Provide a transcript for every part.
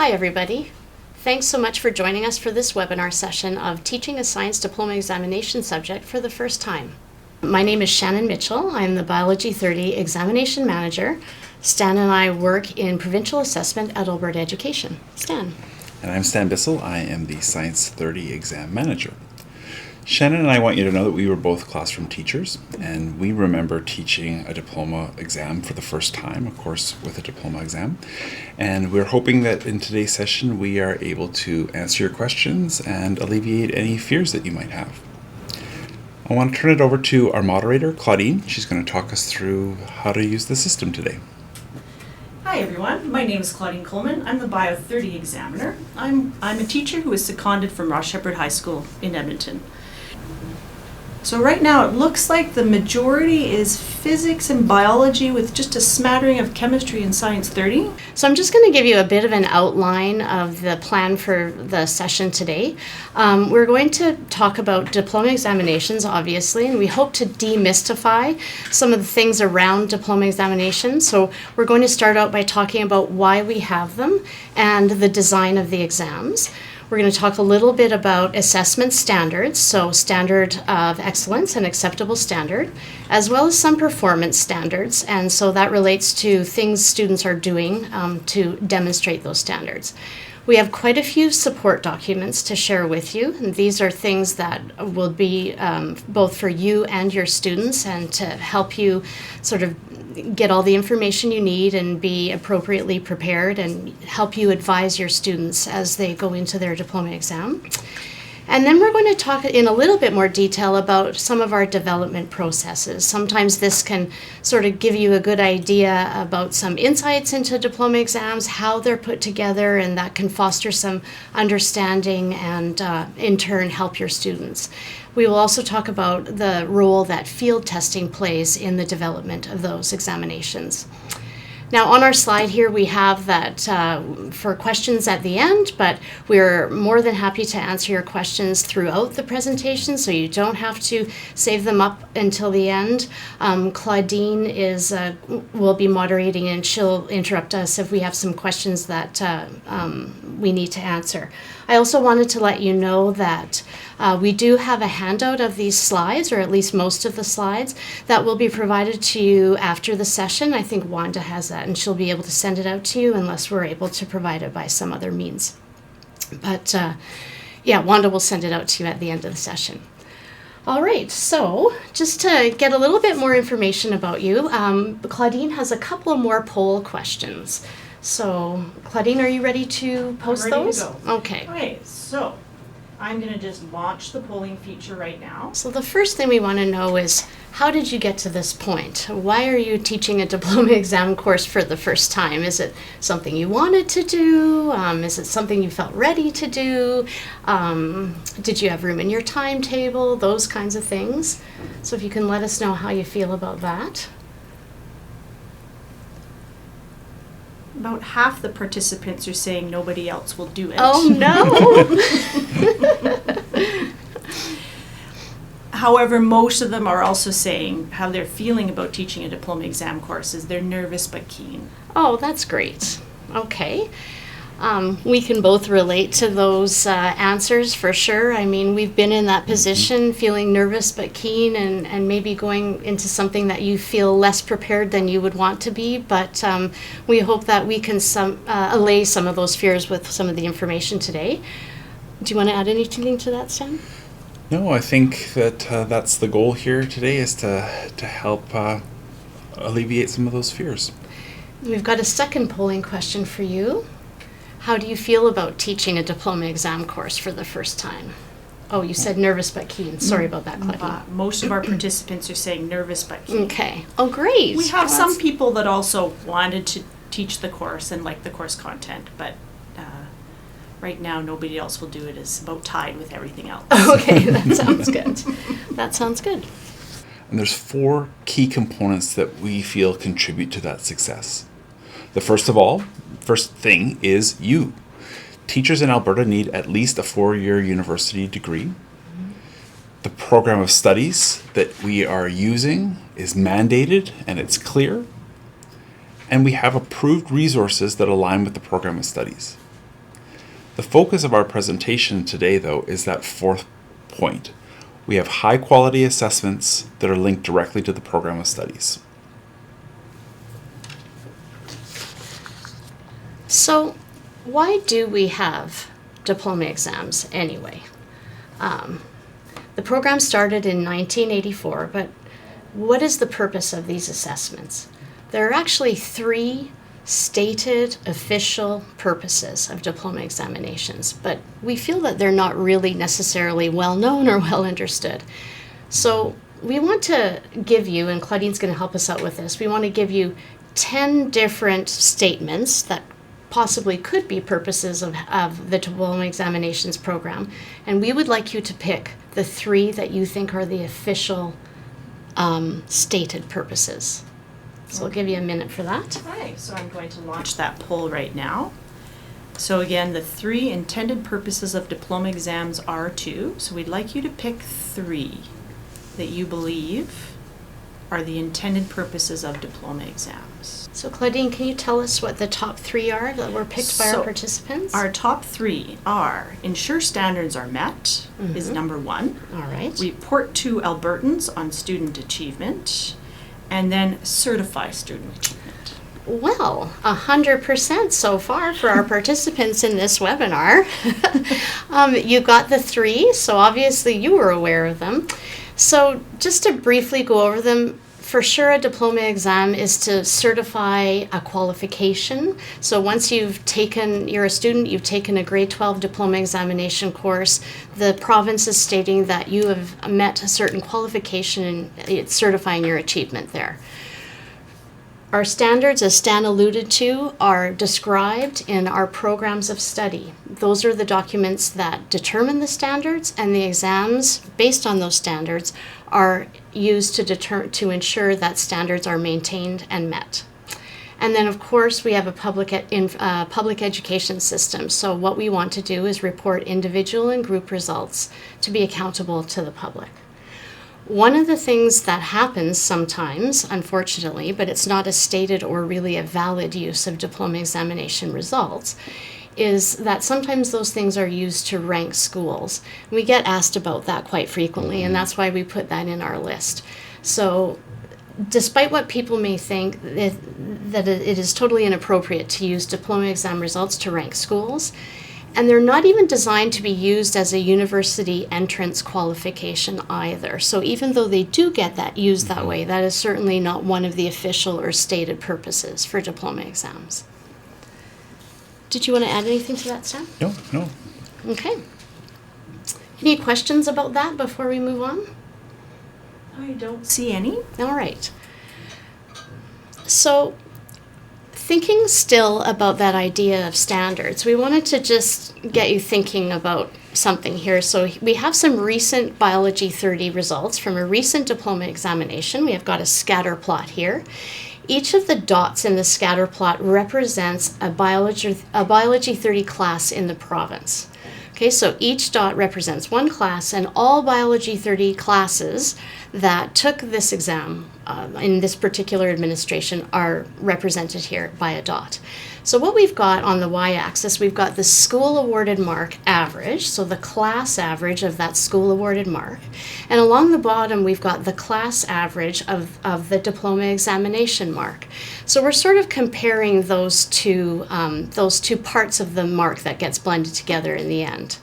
Hi everybody. Thanks so much for joining us for this webinar session of Teaching a Science Diploma Examination Subject for the first time. My name is Shannon Mitchell. I'm the Biology 30 Examination Manager. Stan and I work in Provincial Assessment at Alberta Education. Stan. And I'm Stan Bissell. I am the Science 30 Exam Manager. Shannon and I want you to know that we were both classroom teachers, and we remember teaching a diploma exam for the first time, of course, with a diploma exam. And we're hoping that in today's session we are able to answer your questions and alleviate any fears that you might have. I want to turn it over to our moderator, Claudine. She's going to talk us through how to use the system today. Hi everyone, my name is Claudine Coleman. I'm the Bio 30 examiner. I'm a teacher who is seconded from Ross Shepherd High School in Edmonton. So right now it looks like the majority is physics and biology with just a smattering of chemistry and science 30. So I'm just going to give you a bit of an outline of the plan for the session today. We're going to talk about diploma examinations, obviously, and we hope to demystify some of the things around diploma examinations. So we're going to start out by talking about why we have them and the design of the exams. We're going to talk a little bit about assessment standards, so standard of excellence and acceptable standard, as well as some performance standards, and so that relates to things students are doing to demonstrate those standards. We have quite a few support documents to share with you, and these are things that will be both for you and your students and to help you sort of get all the information you need and be appropriately prepared and help you advise your students as they go into their diploma exam. And then we're going to talk in a little bit more detail about some of our development processes. Sometimes this can sort of give you a good idea about some insights into diploma exams, how they're put together, and that can foster some understanding and in turn help your students. We will also talk about the role that field testing plays in the development of those examinations. Now on our slide here we have that for questions at the end, but we're more than happy to answer your questions throughout the presentation, so you don't have to save them up until the end. Claudine will be moderating and she'll interrupt us if we have some questions that we need to answer. I also wanted to let you know that we do have a handout of these slides, or at least most of the slides, that will be provided to you after the session. I think Wanda has that, and she'll be able to send it out to you unless we're able to provide it by some other means. But yeah, Wanda will send it out to you at the end of the session. All right, so just to get a little bit more information about you, Claudine has a couple more poll questions. So, Claudine, are you ready to post those? Ready to go. Okay. Okay, so I'm going to just launch the polling feature right now. So the first thing we want to know is, how did you get to this point? Why are you teaching a diploma exam course for the first time? Is it something you wanted to do? Is it something you felt ready to do? Did you have room in your timetable? Those kinds of things. So if you can let us know how you feel about that. About half the participants are saying nobody else will do it. Oh no! However, most of them are also saying how they're feeling about teaching a diploma exam course is they're nervous but keen. Oh, that's great. Okay. We can both relate to those answers for sure. I mean, we've been in that position, feeling nervous but keen, and maybe going into something that you feel less prepared than you would want to be. But we hope that we can allay some of those fears with some of the information today. Do you want to add anything to that, Stan? No, I think that that's the goal here today, is to help alleviate some of those fears. We've got a second polling question for you. How do you feel about teaching a diploma exam course for the first time? Oh, you said nervous but keen. Sorry about that, Claudine. Most of our participants are saying nervous but keen. Okay. Oh, great. We have some people that also wanted to teach the course and like the course content, but right now nobody else will do it. It's about tied with everything else. Okay, that sounds good. That sounds good. And there's 4 key components that we feel contribute to that success. The first thing is you. Teachers in Alberta need at least a 4-year university degree. The program of studies that we are using is mandated and it's clear. And we have approved resources that align with the program of studies. The focus of our presentation today, though, is that fourth point. We have high-quality assessments that are linked directly to the program of studies. So, why do we have diploma exams anyway? The program started in 1984, but what is the purpose of these assessments? There are actually 3 stated official purposes of diploma examinations, but we feel that they're not really necessarily well known or well understood. So we want to give you, and Claudine's going to help us out with this, we want to give you 10 different statements that possibly could be purposes of the diploma examinations program, and we would like you to pick the 3 that you think are the official stated purposes. So I'll give you a minute for that. Okay, so I'm going to launch that poll right now. So again, the 3 intended purposes of diploma exams are 2. So we'd like you to pick 3 that you believe are the intended purposes of diploma exams. So Claudine, can you tell us what the top 3 are that were picked by our participants? Our top 3 are ensure standards are met is number 1. All right. Report to Albertans on student achievement, and then certify student achievement. Well, 100% so far for our participants in this webinar. You got the 3, so obviously you were aware of them. So just to briefly go over them, for sure a diploma exam is to certify a qualification. So once you're a student, you've taken a grade 12 diploma examination course, the province is stating that you have met a certain qualification and it's certifying your achievement there. Our standards, as Stan alluded to, are described in our programs of study. Those are the documents that determine the standards, and the exams based on those standards are used to ensure that standards are maintained and met. And then, of course, we have a public education system. So what we want to do is report individual and group results to be accountable to the public. One of the things that happens sometimes, unfortunately, but it's not a stated or really a valid use of diploma examination results, is that sometimes those things are used to rank schools. We get asked about that quite frequently, and that's why we put that in our list. So despite what people may think, that it is totally inappropriate to use diploma exam results to rank schools, and they're not even designed to be used as a university entrance qualification either. So even though they do get that used that way, that is certainly not one of the official or stated purposes for diploma exams. Did you want to add anything to that, Sam? No. Okay. Any questions about that before we move on? I don't see any. All right. So, thinking still about that idea of standards, we wanted to just get you thinking about something here. So we have some recent Biology 30 results from a recent diploma examination. We have got a scatter plot here. Each of the dots in the scatter plot represents a Biology 30 class in the province. Okay, so each dot represents one class, and all Biology 30 classes that took this exam in this particular administration are represented here by a dot. So what we've got on the y-axis, we've got the school awarded mark average, so the class average of that school awarded mark. And along the bottom, we've got the class average of the diploma examination mark. So we're sort of comparing those two parts of the mark that gets blended together in the end.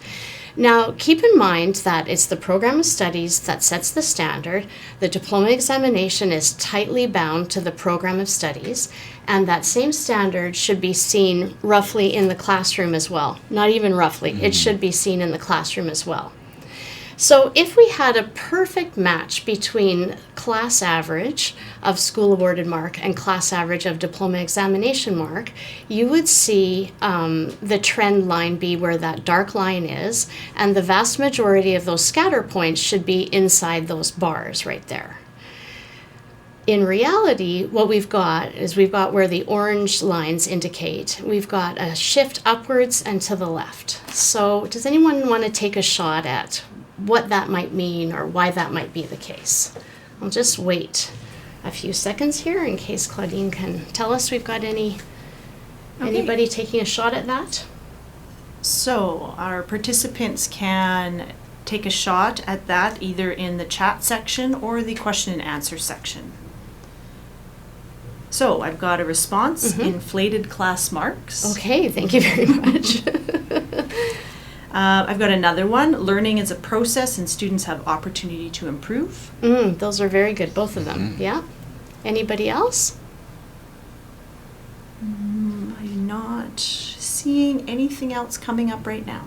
Now, keep in mind that it's the program of studies that sets the standard. The diploma examination is tightly bound to the program of studies, and that same standard should be seen roughly in the classroom as well. Not even roughly, it should be seen in the classroom as well. So if we had a perfect match between class average of school awarded mark and class average of diploma examination mark, you would see the trend line be where that dark line is, and the vast majority of those scatter points should be inside those bars right there. In reality, what we've got is where the orange lines indicate, we've got a shift upwards and to the left. So does anyone want to take a shot at what that might mean or why that might be the case? I'll just wait a few seconds here in case Claudine can tell us we've got anybody taking a shot at that. So our participants can take a shot at that either in the chat section or the question and answer section. So I've got a response, inflated class marks. Okay, thank you very much. I've got another one, learning is a process and students have opportunity to improve. Those are very good, both of them. Yeah. Anybody else? I'm not seeing anything else coming up right now.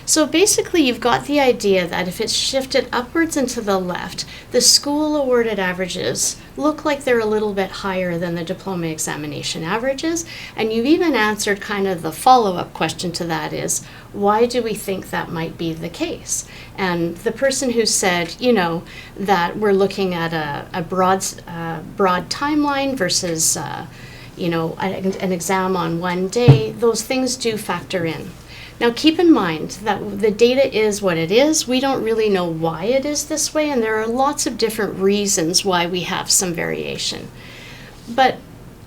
So basically, you've got the idea that if it's shifted upwards and to the left, the school awarded averages look like they're a little bit higher than the diploma examination averages. And you've even answered kind of the follow-up question to that is, why do we think that might be the case? And the person who said, you know, that we're looking at a broad timeline versus, you know, an exam on one day, those things do factor in. Now keep in mind that the data is what it is. We don't really know why it is this way, and there are lots of different reasons why we have some variation. But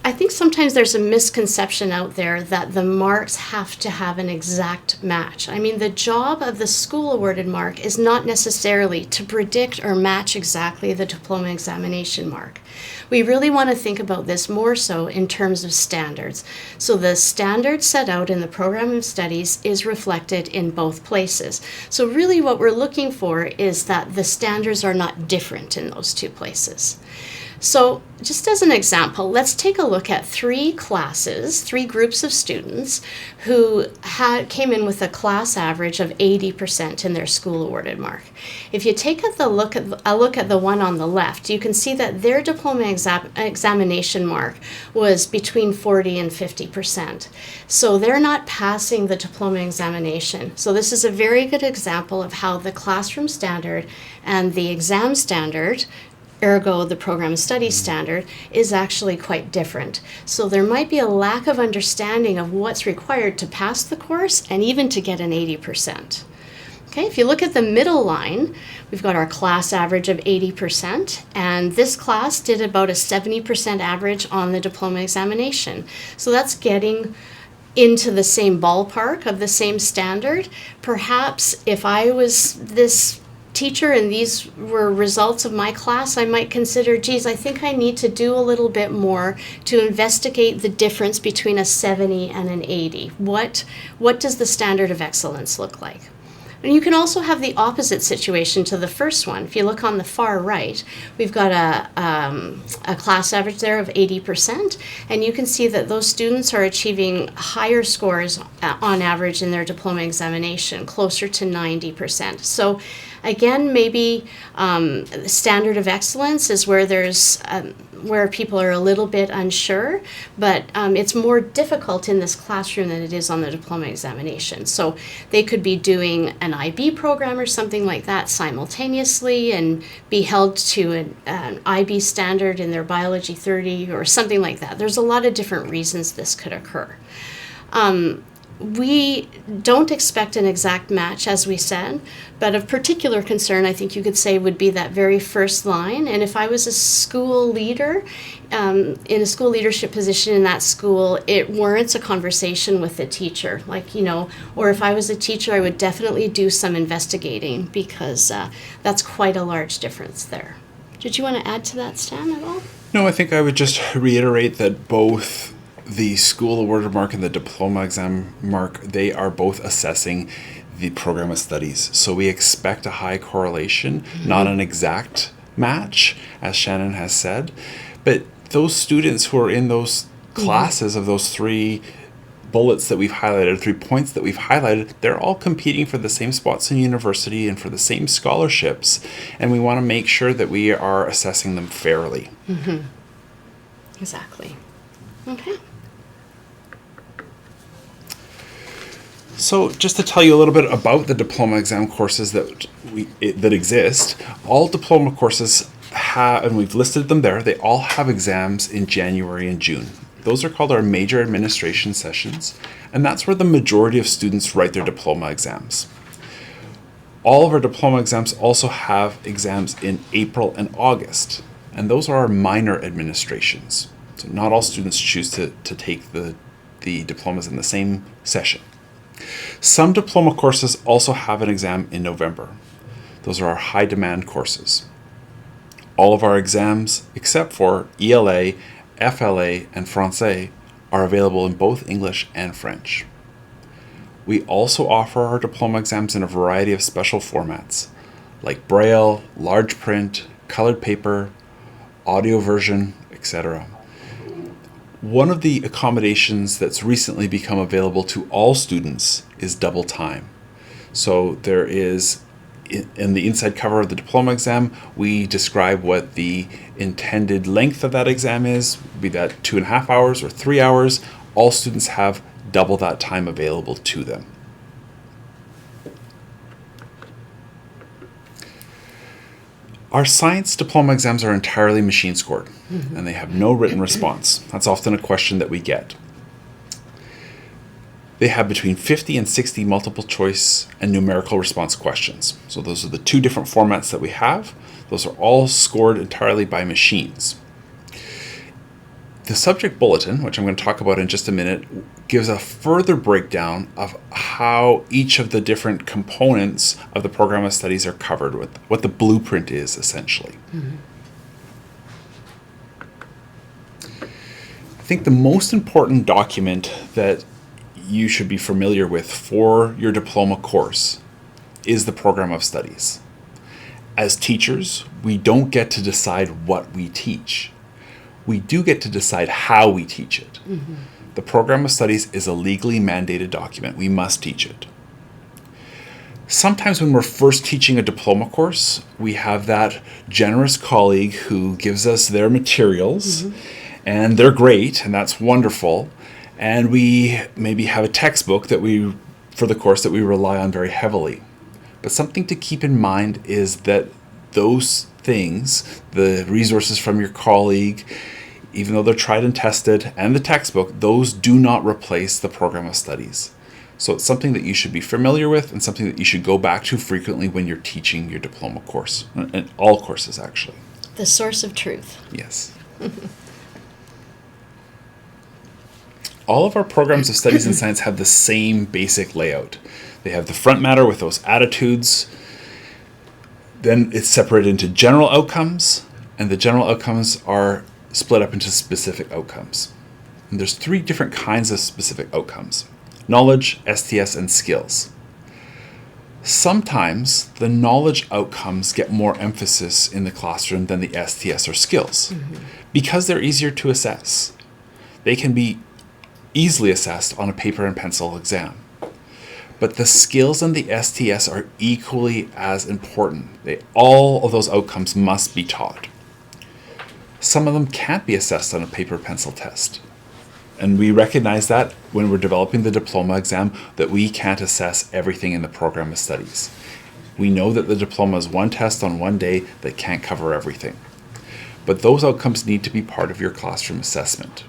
I think sometimes there's a misconception out there that the marks have to have an exact match. I mean, the job of the school awarded mark is not necessarily to predict or match exactly the diploma examination mark. We really want to think about this more so in terms of standards. So the standard set out in the program of studies is reflected in both places. So really what we're looking for is that the standards are not different in those two places. So just as an example, let's take a look at three groups of students who came in with a class average of 80% in their school awarded mark. If you take a look at the one on the left, you can see that their diploma examination mark was between 40 and 50%. So they're not passing the diploma examination. So this is a very good example of how the classroom standard and the exam standard, ergo the program study standard, is actually quite different. So there might be a lack of understanding of what's required to pass the course and even to get an 80%. Okay, if you look at the middle line, we've got our class average of 80%, and this class did about a 70% average on the diploma examination. So that's getting into the same ballpark of the same standard. Perhaps if I was this teacher and these were results of my class, I might consider, geez, I think I need to do a little bit more to investigate the difference between a 70 and an 80. What does the standard of excellence look like? And you can also have the opposite situation to the first one. If you look on the far right, we've got a class average there of 80%, and you can see that those students are achieving higher scores on average in their diploma examination, closer to 90%. So again, maybe standard of excellence is where there's where people are a little bit unsure, but it's more difficult in this classroom than it is on the diploma examination. So they could be doing an IB program or something like that simultaneously and be held to an IB standard in their biology 30 or something like that. There's a lot of different reasons this could occur. We don't expect an exact match, as we said, but of particular concern, I think you could say, would be that very first line. And if I was a school leader, in a school leadership position in that school, it warrants a conversation with the teacher. Like, you know, or if I was a teacher, I would definitely do some investigating, because that's quite a large difference there. Did you want to add to that, Stan, at all? No, I think I would just reiterate that both the school awarded mark and the diploma exam mark, they are both assessing the program of studies. So we expect a high correlation, not an exact match, as Shannon has said. But those students who are in those classes of those three bullets that we've highlighted, 3 points that we've highlighted, they're all competing for the same spots in university and for the same scholarships. And we want to make sure that we are assessing them fairly. Exactly. Okay. So just to tell you a little bit about the diploma exam courses that exist, all diploma courses have, and we've listed them there, they all have exams in January and June. Those are called our major administration sessions, and that's where the majority of students write their diploma exams. All of our diploma exams also have exams in April and August, and those are our minor administrations. So not all students choose to take the diplomas in the same session. Some diploma courses also have an exam in November. Those are our high demand courses. All of our exams, except for ELA, FLA, and Francais, are available in both English and French. We also offer our diploma exams in a variety of special formats, like Braille, large print, colored paper, audio version, etc. One of the accommodations that's recently become available to all students is double time. So there is, in the inside cover of the diploma exam, we describe what the intended length of that exam is, be that 2.5 hours or 3 hours. All students have double that time available to them. Our science diploma exams are entirely machine scored, and they have no written response. That's often a question that we get. They have between 50 and 60 multiple choice and numerical response questions. So those are the two different formats that we have. Those are all scored entirely by machines. The subject bulletin, which I'm going to talk about in just a minute, gives a further breakdown of how each of the different components of the program of studies are covered, with what the blueprint is, essentially. I think the most important document that you should be familiar with for your diploma course is the program of studies. As teachers, we don't get to decide what we teach. We do get to decide how we teach it. The program of studies is a legally mandated document. We must teach it. Sometimes when we're first teaching a diploma course, we have that generous colleague who gives us their materials, and they're great, and that's wonderful. And we maybe have a textbook for the course that we rely on very heavily. But something to keep in mind is that those things, the resources from your colleague, even though they're tried and tested, and the textbook, those do not replace the program of studies. So it's something that you should be familiar with and something that you should go back to frequently when you're teaching your diploma course, and all courses actually. The source of truth. Yes. All of our programs of studies in science have the same basic layout. They have the front matter with those attitudes. Then it's separated into general outcomes, and the general outcomes are split up into specific outcomes. And there's 3 different kinds of specific outcomes: knowledge, STS, and skills. Sometimes the knowledge outcomes get more emphasis in the classroom than the STS or skills because they're easier to assess. They can be easily assessed on a paper and pencil exam. But the skills and the STS are equally as important. All of those outcomes must be taught. Some of them can't be assessed on a paper pencil test. And we recognize that when we're developing the diploma exam, that we can't assess everything in the program of studies. We know that the diploma is one test on one day that can't cover everything. But those outcomes need to be part of your classroom assessment.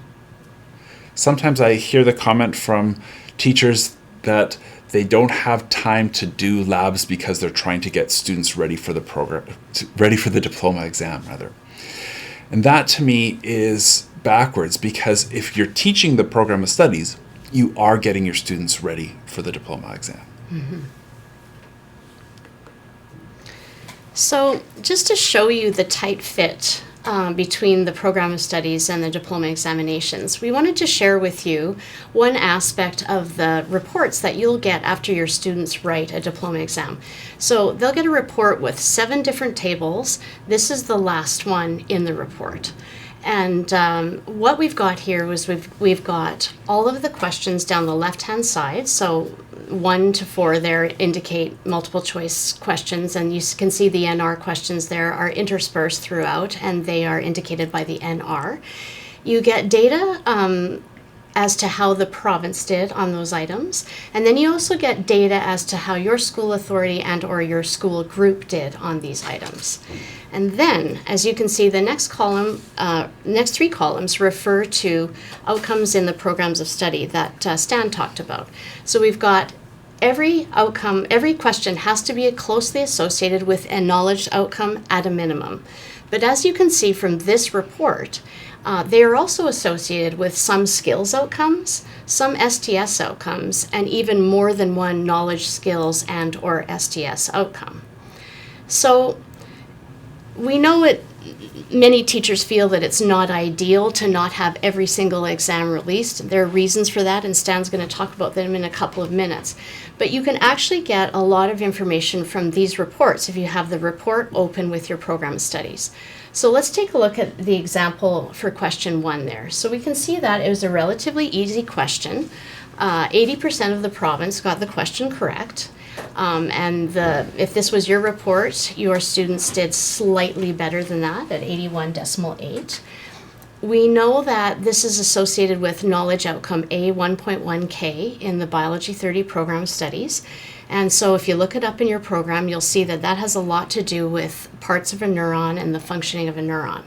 Sometimes I hear the comment from teachers that they don't have time to do labs because they're trying to get students ready for the diploma exam, rather. And that to me is backwards, because if you're teaching the program of studies, you are getting your students ready for the diploma exam. So just to show you the tight fit between the program of studies and the diploma examinations, we wanted to share with you one aspect of the reports that you'll get after your students write a diploma exam. So they'll get a report with 7 different tables. This is the last one in the report. And what we've got here was we've got all of the questions down the left-hand side. So 1 to 4 there indicate multiple choice questions, and you can see the NR questions there are interspersed throughout, and they are indicated by the NR. You get data as to how the province did on those items, and then you also get data as to how your school authority and or your school group did on these items. And then, as you can see, the next column, next 3 columns refer to outcomes in the programs of study that Stan talked about. So we've got every outcome, every question has to be closely associated with a knowledge outcome at a minimum. But as you can see from this report, They are also associated with some skills outcomes, some STS outcomes, and even more than one knowledge, skills, and or STS outcome. So we know many teachers feel that it's not ideal to not have every single exam released. There are reasons for that, and Stan's going to talk about them in a couple of minutes. But you can actually get a lot of information from these reports if you have the report open with your program studies. So let's take a look at the example for question 1 there. So we can see that it was a relatively easy question. 80% of the province got the question correct. If this was your report, your students did slightly better than that at 81.8. We know that this is associated with knowledge outcome A1.1K in the Biology 30 program studies. And so if you look it up in your program, you'll see that that has a lot to do with parts of a neuron and the functioning of a neuron.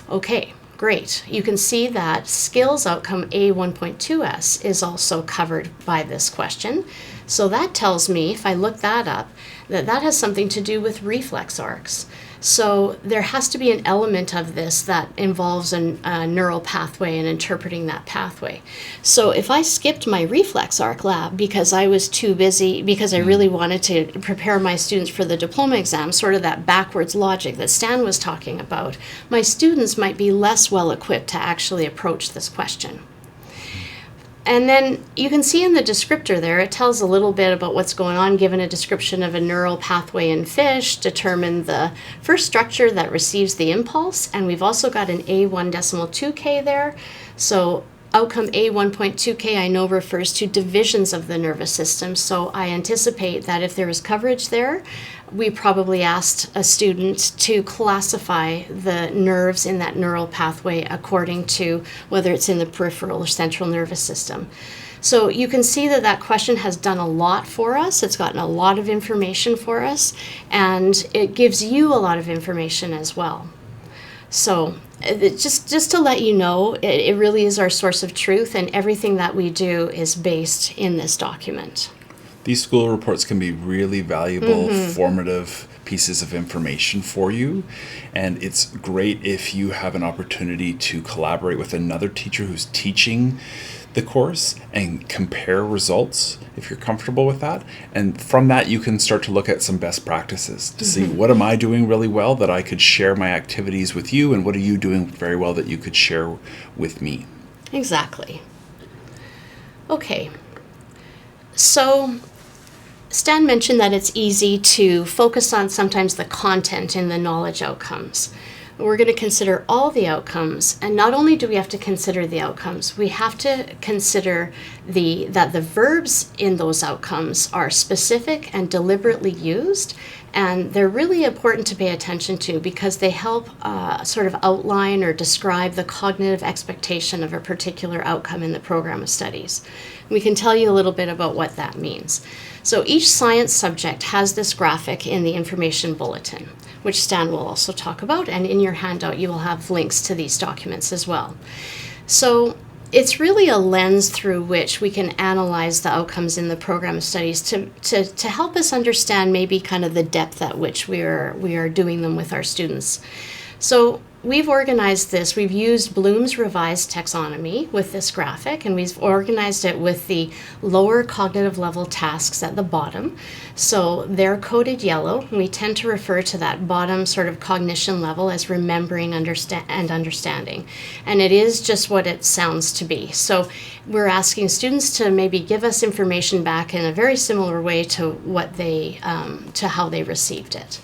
Okay, great. You can see that skills outcome A1.2S is also covered by this question. So that tells me, if I look that up, that that has something to do with reflex arcs. So there has to be an element of this that involves a neural pathway and interpreting that pathway. So if I skipped my reflex arc lab because I was too busy, because I really wanted to prepare my students for the diploma exam, sort of that backwards logic that Stan was talking about, my students might be less well equipped to actually approach this question. And then you can see in the descriptor there, it tells a little bit about what's going on, given a description of a neural pathway in fish, determine the first structure that receives the impulse, and we've also got an A1.2K there. So outcome A1.2K I know refers to divisions of the nervous system, so I anticipate that if there was coverage there, we probably asked a student to classify the nerves in that neural pathway according to whether it's in the peripheral or central nervous system. So you can see that that question has done a lot for us. It's gotten a lot of information for us, and it gives you a lot of information as well. So just to let you know, it really is our source of truth, and everything that we do is based in this document. These school reports can be really valuable, formative pieces of information for you. And it's great if you have an opportunity to collaborate with another teacher who's teaching the course and compare results if you're comfortable with that. And from that, you can start to look at some best practices to see what am I doing really well that I could share my activities with you, and what are you doing very well that you could share with me. Exactly. Okay. So Stan mentioned that it's easy to focus on sometimes the content in the knowledge outcomes. We're going to consider all the outcomes, and not only do we have to consider the outcomes, we have to consider that the verbs in those outcomes are specific and deliberately used, and they're really important to pay attention to because they help sort of outline or describe the cognitive expectation of a particular outcome in the program of studies. We can tell you a little bit about what that means. So each science subject has this graphic in the information bulletin, which Stan will also talk about, and in your handout you will have links to these documents as well. So it's really a lens through which we can analyze the outcomes in the program of studies to help us understand maybe kind of the depth at which we are doing them with our students. So we've organized this. We've used Bloom's revised taxonomy with this graphic, and we've organized it with the lower cognitive level tasks at the bottom. So they're coded yellow, and we tend to refer to that bottom sort of cognition level as remembering and understanding. And it is just what it sounds to be. So we're asking students to maybe give us information back in a very similar way to what to how they received it.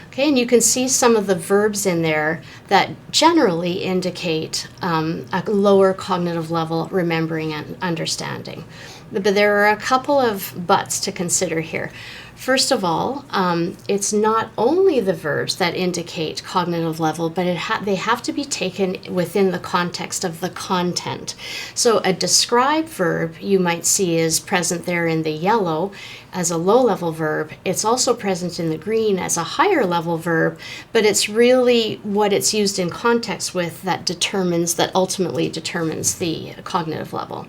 Okay, and you can see some of the verbs in there that generally indicate a lower cognitive level remembering and understanding. But there are a couple of buts to consider here. First of all, it's not only the verbs that indicate cognitive level, but they have to be taken within the context of the content. So a describe verb you might see is present there in the yellow as a low-level verb. It's also present in the green as a higher-level verb, but it's really what it's used in context with that ultimately determines the cognitive level.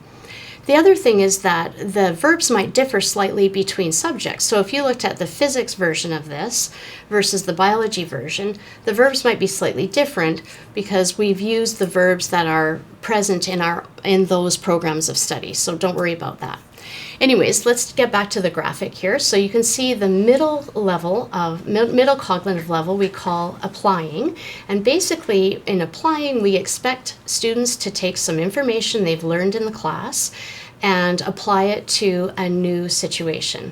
The other thing is that the verbs might differ slightly between subjects. So if you looked at the physics version of this versus the biology version, the verbs might be slightly different because we've used the verbs that are present in those programs of study. So don't worry about that. Anyways, let's get back to the graphic here. So you can see the middle cognitive level we call applying. And basically in applying, we expect students to take some information they've learned in the class and apply it to a new situation.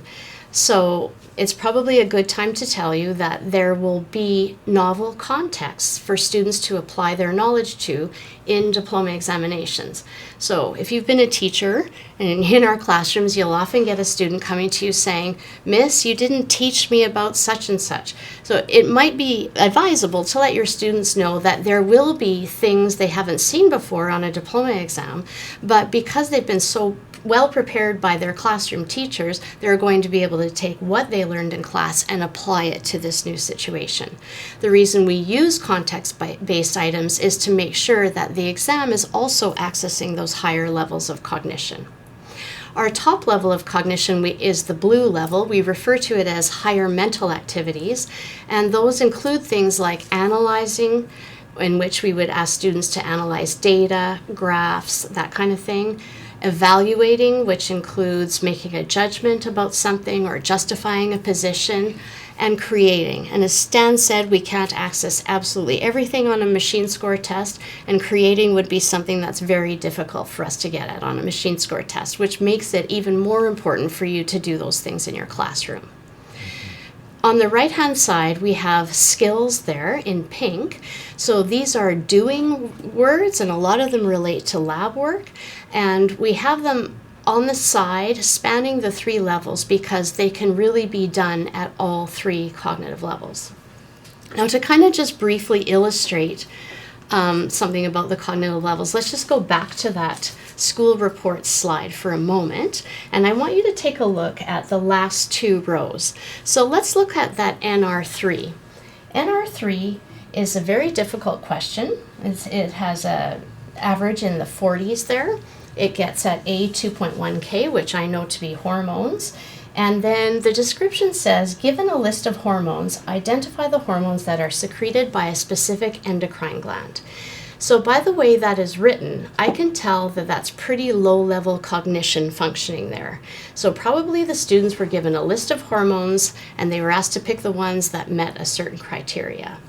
So it's probably a good time to tell you that there will be novel contexts for students to apply their knowledge to in diploma examinations. So if you've been a teacher, and in our classrooms, you'll often get a student coming to you saying, "Miss, you didn't teach me about such and such." So it might be advisable to let your students know that there will be things they haven't seen before on a diploma exam, but because they've been so well prepared by their classroom teachers, they're going to be able to take what they learned in class and apply it to this new situation. The reason we use context-based items is to make sure that the exam is also accessing those higher levels of cognition. Our top level of cognition is the blue level. We refer to it as higher mental activities, and those include things like analyzing, in which we would ask students to analyze data, graphs, that kind of thing. Evaluating, which includes making a judgment about something or justifying a position, and creating. And as Stan said, we can't access absolutely everything on a machine score test, and creating would be something that's very difficult for us to get at on a machine score test, which makes it even more important for you to do those things in your classroom. On the right-hand side, we have skills there in pink. So these are doing words, and a lot of them relate to lab work. And we have them on the side spanning the 3 levels because they can really be done at all 3 cognitive levels. Now, to kind of just briefly illustrate something about the cognitive levels, let's just go back to that school report slide for a moment, and I want you to take a look at the last 2 rows. So let's look at that NR3. NR3 is a very difficult question. It has an average in the 40s there. It gets at A2.1K, which I know to be hormones. And then the description says, given a list of hormones, identify the hormones that are secreted by a specific endocrine gland. So by the way that is written, I can tell that that's pretty low-level cognition functioning there. So probably the students were given a list of hormones and they were asked to pick the ones that met a certain criteria.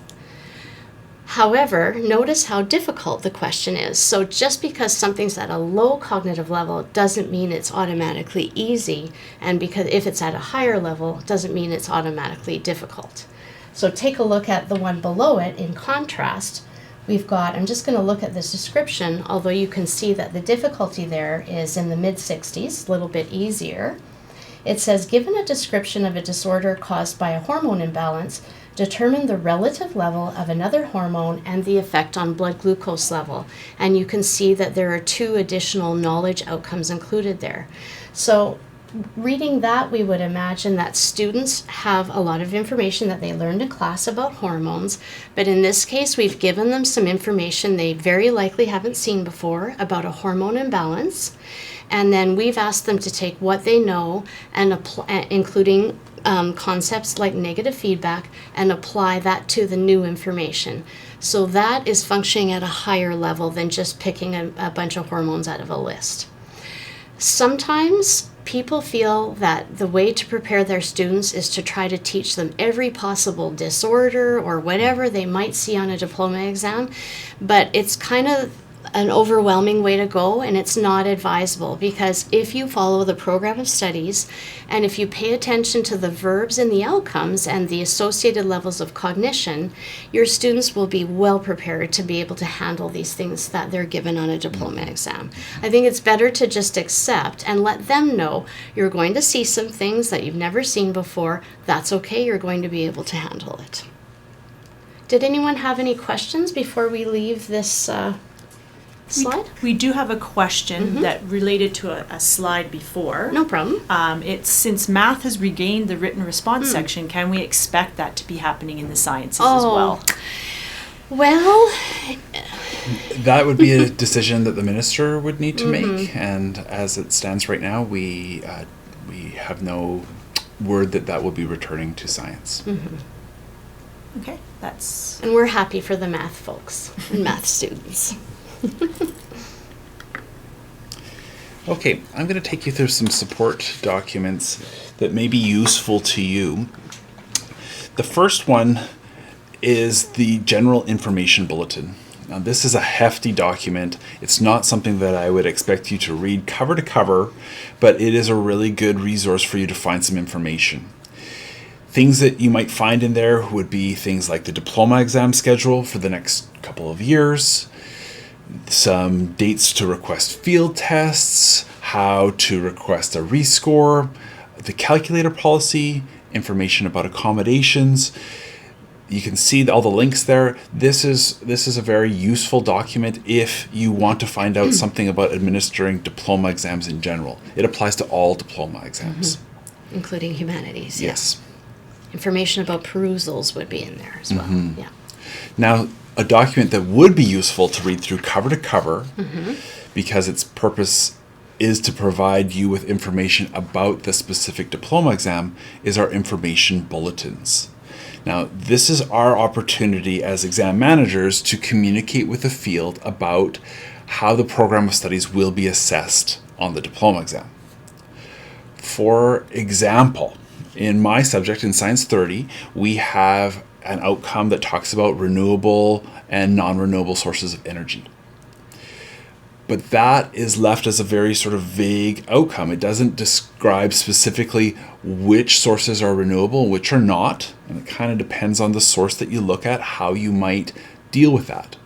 However, notice how difficult the question is. So just because something's at a low cognitive level doesn't mean it's automatically easy, and because if it's at a higher level doesn't mean it's automatically difficult. So take a look at the one below it. In contrast, we've got, I'm just going to look at this description, although you can see that the difficulty there is in the mid-60s, a little bit easier. It says, given a description of a disorder caused by a hormone imbalance, determine the relative level of another hormone and the effect on blood glucose level. And you can see that there are 2 additional knowledge outcomes included there. So reading that, we would imagine that students have a lot of information that they learned in class about hormones, but in this case, we've given them some information they very likely haven't seen before about a hormone imbalance, and then we've asked them to take what they know, and including concepts like negative feedback, and apply that to the new information. So that is functioning at a higher level than just picking a bunch of hormones out of a list. Sometimes people feel that the way to prepare their students is to try to teach them every possible disorder or whatever they might see on a diploma exam, but it's kind of an overwhelming way to go, and it's not advisable, because if you follow the program of studies and if you pay attention to the verbs and the outcomes and the associated levels of cognition, your students will be well prepared to be able to handle these things that they're given on a diploma exam. I think it's better to just accept and let them know you're going to see some things that you've never seen before. That's okay, you're going to be able to handle it. Did anyone have any questions before we leave this slide? We do have a question that related to a slide before. No problem. It's, since math has regained the written response section, can we expect that to be happening in the sciences as well? Well, That would be a decision that the minister would need to make, and as it stands right now, we have no word that will be returning to science. Okay, that's and we're happy for the math folks and math students. Okay, I'm going to take you through some support documents that may be useful to you. The first one is the General Information Bulletin. Now, this is a hefty document. It's not something that I would expect you to read cover to cover, but it is a really good resource for you to find some information. Things that you might find in there would be things like the diploma exam schedule for the next couple of years, some dates to request field tests, how to request a rescore, the calculator policy, information about accommodations. You can see all the links there. This is a very useful document if you want to find out something about administering diploma exams in general. It applies to all diploma exams. Including humanities. Yes. Yeah. Information about perusals would be in there as well. Yeah. Now, a document that would be useful to read through cover to cover, because its purpose is to provide you with information about the specific diploma exam, is our information bulletins. Now, this is our opportunity as exam managers to communicate with the field about how the program of studies will be assessed on the diploma exam. For example, in my subject, in Science 30, we have an outcome that talks about renewable and non-renewable sources of energy. But that is left as a very sort of vague outcome. It doesn't describe specifically which sources are renewable and which are not. And it kind of depends on the source that you look at, how you might deal with that.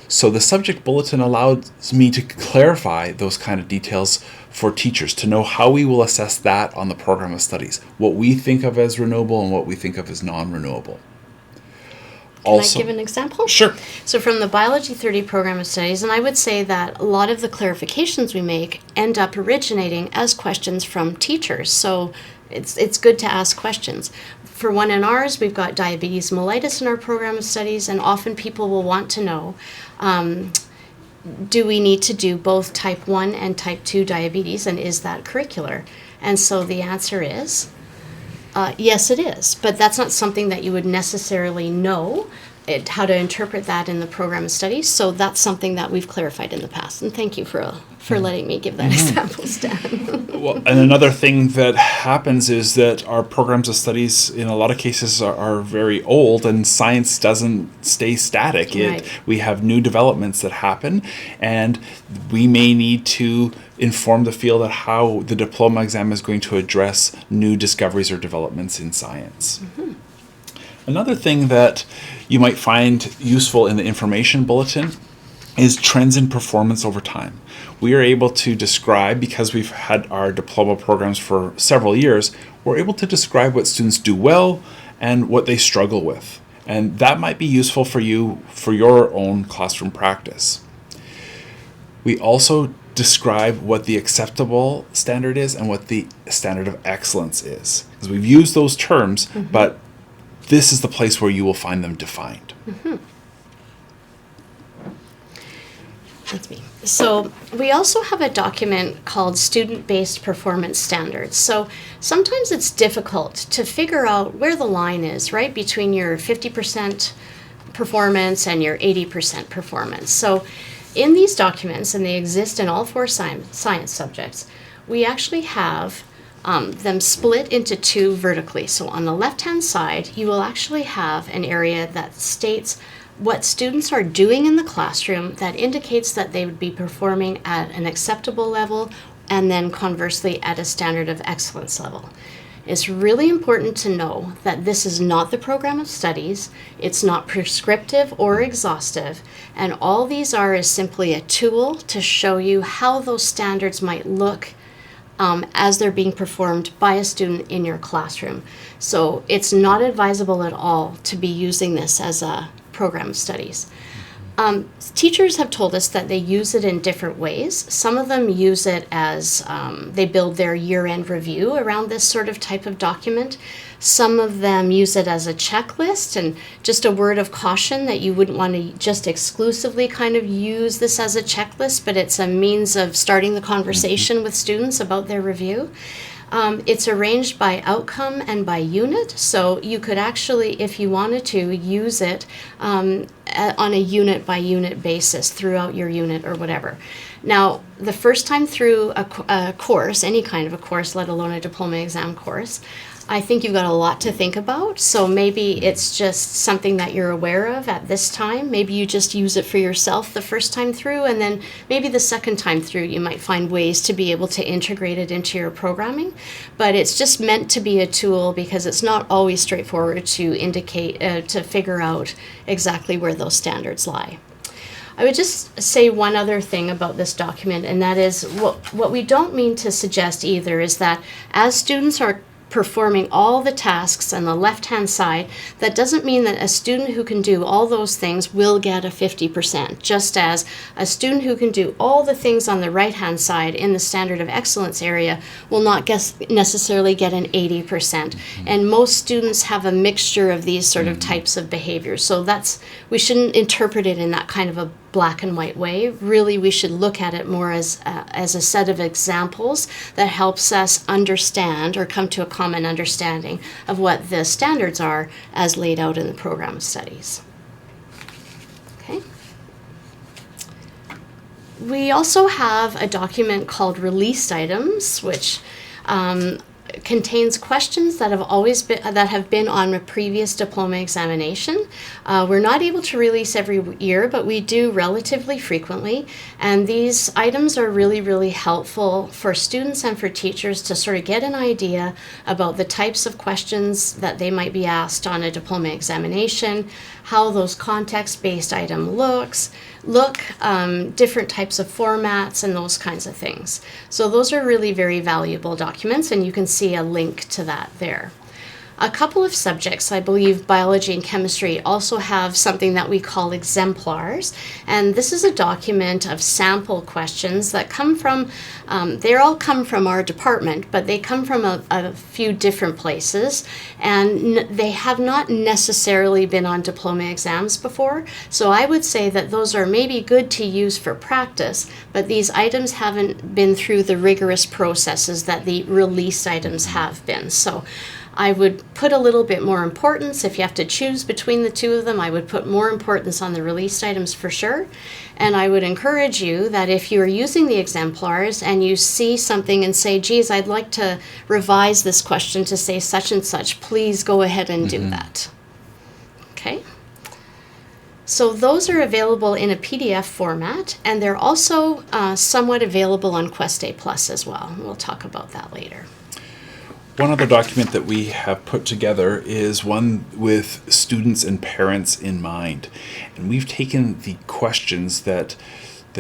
So the subject bulletin allows me to clarify those kind of details for teachers, to know how we will assess that on the program of studies, what we think of as renewable and what we think of as non-renewable. Can I give an example? Sure. So from the Biology 30 program of studies, and I would say that a lot of the clarifications we make end up originating as questions from teachers. So it's good to ask questions. For one in ours, we've got diabetes mellitus in our program of studies, and often people will want to know, do we need to do both type 1 and type 2 diabetes, and is that curricular? And so the answer is, yes, it is, but that's not something that you would necessarily know how to interpret that in the program of studies. So that's something that we've clarified in the past. And thank you for letting me give that example, Stan. Well, and another thing that happens is that our programs of studies, in a lot of cases, are very old, and science doesn't stay static. Right. We have new developments that happen, and we may need to inform the field of how the diploma exam is going to address new discoveries or developments in science. Another thing that you might find useful in the information bulletin is trends in performance over time. We are able to describe, because we've had our diploma programs for several years, we're able to describe what students do well and what they struggle with. And that might be useful for you for your own classroom practice. We also describe what the acceptable standard is and what the standard of excellence is. Because we've used those terms, but this is the place where you will find them defined. That's me. So we also have a document called Student-Based Performance Standards. So sometimes it's difficult to figure out where the line is, right, between your 50% performance and your 80% performance. So in these documents, and they exist in all 4 science subjects, we actually have them split into 2 vertically. So on the left-hand side, you will actually have an area that states what students are doing in the classroom that indicates that they would be performing at an acceptable level, and then conversely at a standard of excellence level. It's really important to know that this is not the program of studies, it's not prescriptive or exhaustive, and all these are is simply a tool to show you how those standards might look as they're being performed by a student in your classroom. So it's not advisable at all to be using this as a program of studies. Teachers have told us that they use it in different ways. Some of them use it as they build their year-end review around this sort of type of document. Some of them use it as a checklist, and just a word of caution that you wouldn't want to just exclusively kind of use this as a checklist, but it's a means of starting the conversation with students about their review. It's arranged by outcome and by unit, so you could actually, if you wanted to, use it on a unit by unit basis throughout your unit or whatever. Now, the first time through a course, any kind of a course, let alone a diploma exam course, I think you've got a lot to think about. So maybe it's just something that you're aware of at this time. Maybe you just use it for yourself the first time through, and then maybe the second time through you might find ways to be able to integrate it into your programming. But it's just meant to be a tool because it's not always straightforward to indicate, to figure out exactly where those standards lie. I would just say one other thing about this document, and that is what we don't mean to suggest either is that as students are performing all the tasks on the left-hand side, that doesn't mean that a student who can do all those things will get a 50%, just as a student who can do all the things on the right-hand side in the standard of excellence area will not necessarily get an 80%. And most students have a mixture of these sort of types of behaviors. So we shouldn't interpret it in that kind of a black and white way. Really, we should look at it more as a set of examples that helps us understand or come to a common understanding of what the standards are as laid out in the program of studies. Okay. We also have a document called released items, which contains questions that have been on a previous diploma examination. We're not able to release every year, but we do relatively frequently. And these items are really, really helpful for students and for teachers to sort of get an idea about the types of questions that they might be asked on a diploma examination, how those context-based items look, different types of formats, and those kinds of things. So those are really very valuable documents, and you can see a link to that there. A couple of subjects, I believe biology and chemistry, also have something that we call exemplars, and this is a document of sample questions that come from, they all come from our department, but they come from a few different places, and they have not necessarily been on diploma exams before, so I would say that those are maybe good to use for practice, but these items haven't been through the rigorous processes that the released items have been. So I would put a little bit more importance, if you have to choose between the two of them, I would put more importance on the released items for sure. And I would encourage you that if you're using the exemplars and you see something and say, geez, I'd like to revise this question to say such and such, please go ahead and do that. Okay? So those are available in a PDF format, and they're also somewhat available on Quest A Plus as well. We'll talk about that later. One other document that we have put together is one with students and parents in mind. And we've taken the questions that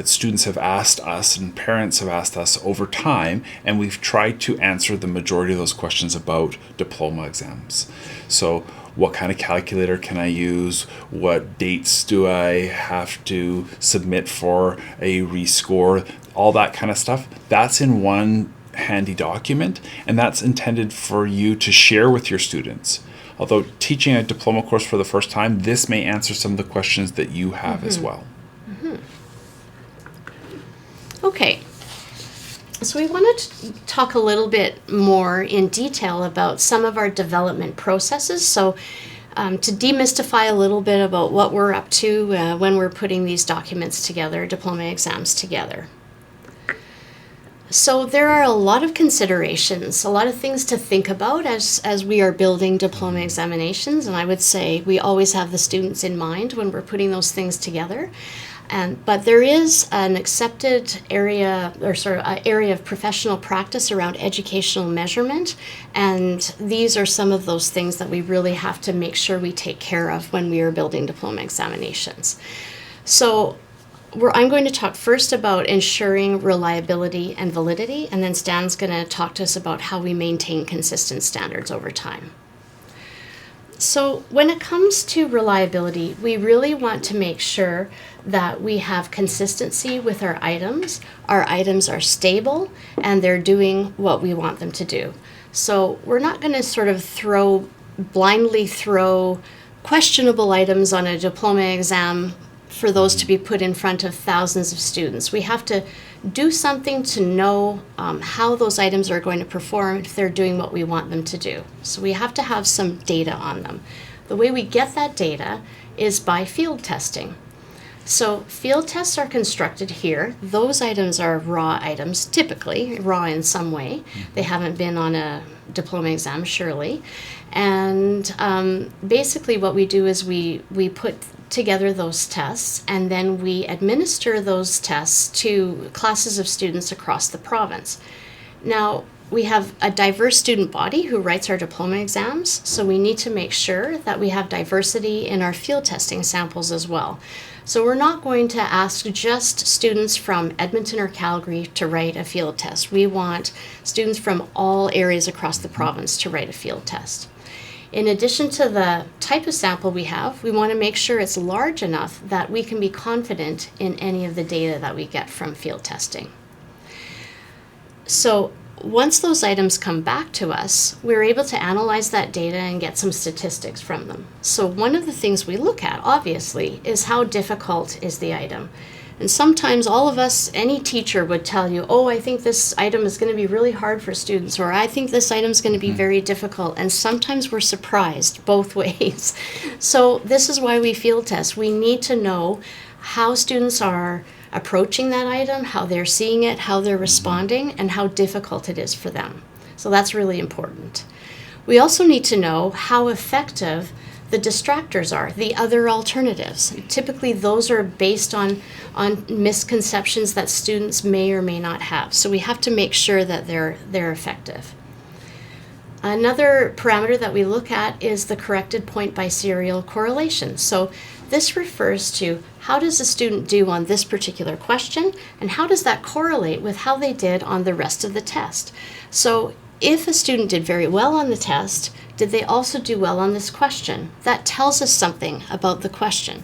students have asked us and parents have asked us over time, and we've tried to answer the majority of those questions about diploma exams. So what kind of calculator can I use? What dates do I have to submit for a rescore? All that kind of stuff. That's in one handy document, and that's intended for you to share with your students. Although teaching a diploma course for the first time, this may answer some of the questions that you have as well. Okay, so we want to talk a little bit more in detail about some of our development processes. So to demystify a little bit about what we're up to when we're putting these documents together, diploma exams together. So there are a lot of considerations, a lot of things to think about as we are building diploma examinations, and I would say we always have the students in mind when we're putting those things together. But there is an accepted area, or sort of an area of professional practice around educational measurement, and these are some of those things that we really have to make sure we take care of when we are building diploma examinations. So I'm going to talk first about ensuring reliability and validity, and then Stan's going to talk to us about how we maintain consistent standards over time. So when it comes to reliability, we really want to make sure that we have consistency with our items. Our items are stable and they're doing what we want them to do. So we're not going to sort of blindly throw questionable items on a diploma exam for those to be put in front of thousands of students. We have to do something to know how those items are going to perform if they're doing what we want them to do. So we have to have some data on them. The way we get that data is by field testing. So field tests are constructed here. Those items are raw items, typically raw in some way. They haven't been on a diploma exam, surely. And basically what we do is we put together those tests, and then we administer those tests to classes of students across the province. Now, we have a diverse student body who writes our diploma exams, so we need to make sure that we have diversity in our field testing samples as well. So we're not going to ask just students from Edmonton or Calgary to write a field test. We want students from all areas across the province to write a field test. In addition to the type of sample we have, we want to make sure it's large enough that we can be confident in any of the data that we get from field testing. So once those items come back to us, we're able to analyze that data and get some statistics from them. So one of the things we look at, obviously, is how difficult is the item. And sometimes all of us, any teacher would tell you, oh, I think this item is going to be really hard for students, or I think this item is going to be very difficult. And sometimes we're surprised both ways. So this is why we field test. We need to know how students are approaching that item, how they're seeing it, how they're responding, and how difficult it is for them. So that's really important. We also need to know how effective the distractors are, the other alternatives. Typically those are based on misconceptions that students may or may not have. So we have to make sure that they're effective. Another parameter that we look at is the corrected point-biserial correlation. So this refers to how does a student do on this particular question, and how does that correlate with how they did on the rest of the test. So if a student did very well on the test, did they also do well on this question? That tells us something about the question.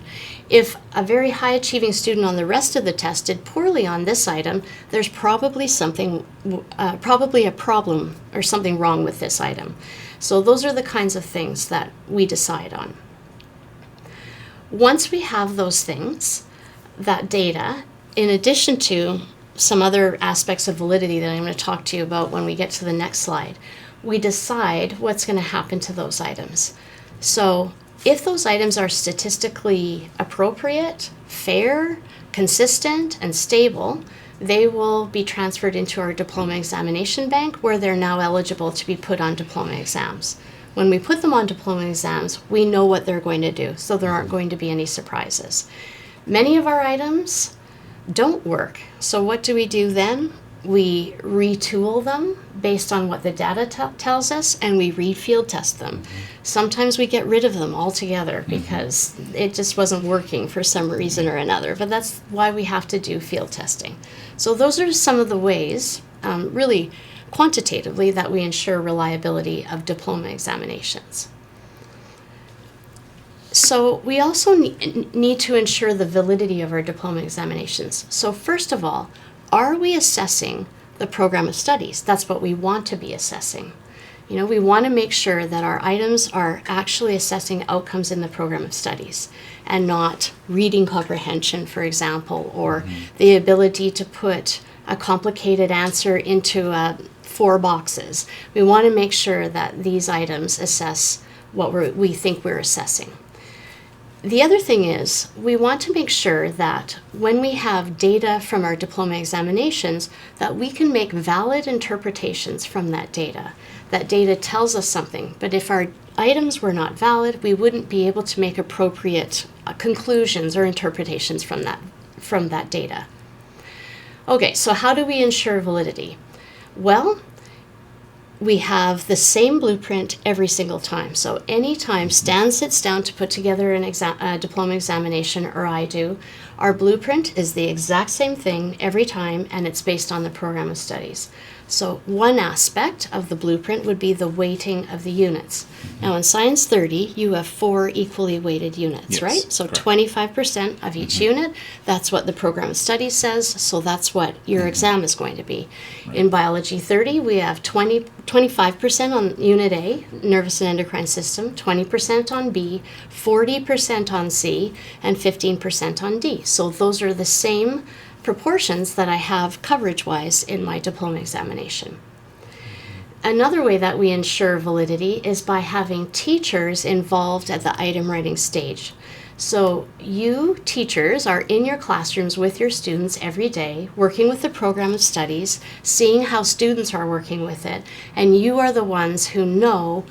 If a very high achieving student on the rest of the test did poorly on this item, there's probably a problem or something wrong with this item. So those are the kinds of things that we decide on. Once we have those things, that data, in addition to some other aspects of validity that I'm going to talk to you about when we get to the next slide, we decide what's going to happen to those items. So if those items are statistically appropriate, fair, consistent, and stable, they will be transferred into our diploma examination bank, where they're now eligible to be put on diploma exams. When we put them on diploma exams, we know what they're going to do, so there aren't going to be any surprises. Many of our items don't work. So what do we do then? We retool them based on what the data tells us, and we re-field test them. Sometimes we get rid of them altogether because it just wasn't working for some reason or another, but that's why we have to do field testing. So those are some of the ways, really quantitatively, that we ensure reliability of diploma examinations. So we also need to ensure the validity of our diploma examinations. So first of all, are we assessing the program of studies? That's what we want to be assessing. You know, we want to make sure that our items are actually assessing outcomes in the program of studies and not reading comprehension, for example, or the ability to put a complicated answer into 4 boxes. We want to make sure that these items assess what we think we're assessing. The other thing is, we want to make sure that when we have data from our diploma examinations, that we can make valid interpretations from that data. That data tells us something, but if our items were not valid, we wouldn't be able to make appropriate conclusions or interpretations from that data. Okay, so how do we ensure validity? Well, we have the same blueprint every single time. So anytime Stan sits down to put together a diploma examination, or I do, our blueprint is the exact same thing every time, and it's based on the program of studies. So one aspect of the blueprint would be the weighting of the units. Now in Science 30, you have 4 equally weighted units, Yes, right? So correct. 25% of each unit, that's what the program of studies says, so that's what your exam is going to be. In Biology 30, we have 25% on Unit A, nervous and endocrine system, 20% on B, 40% on C, and 15% on D. So those are the same proportions that I have coverage-wise in my diploma examination. Another way that we ensure validity is by having teachers involved at the item writing stage. So you teachers are in your classrooms with your students every day, working with the program of studies, seeing how students are working with it, and you are the ones who know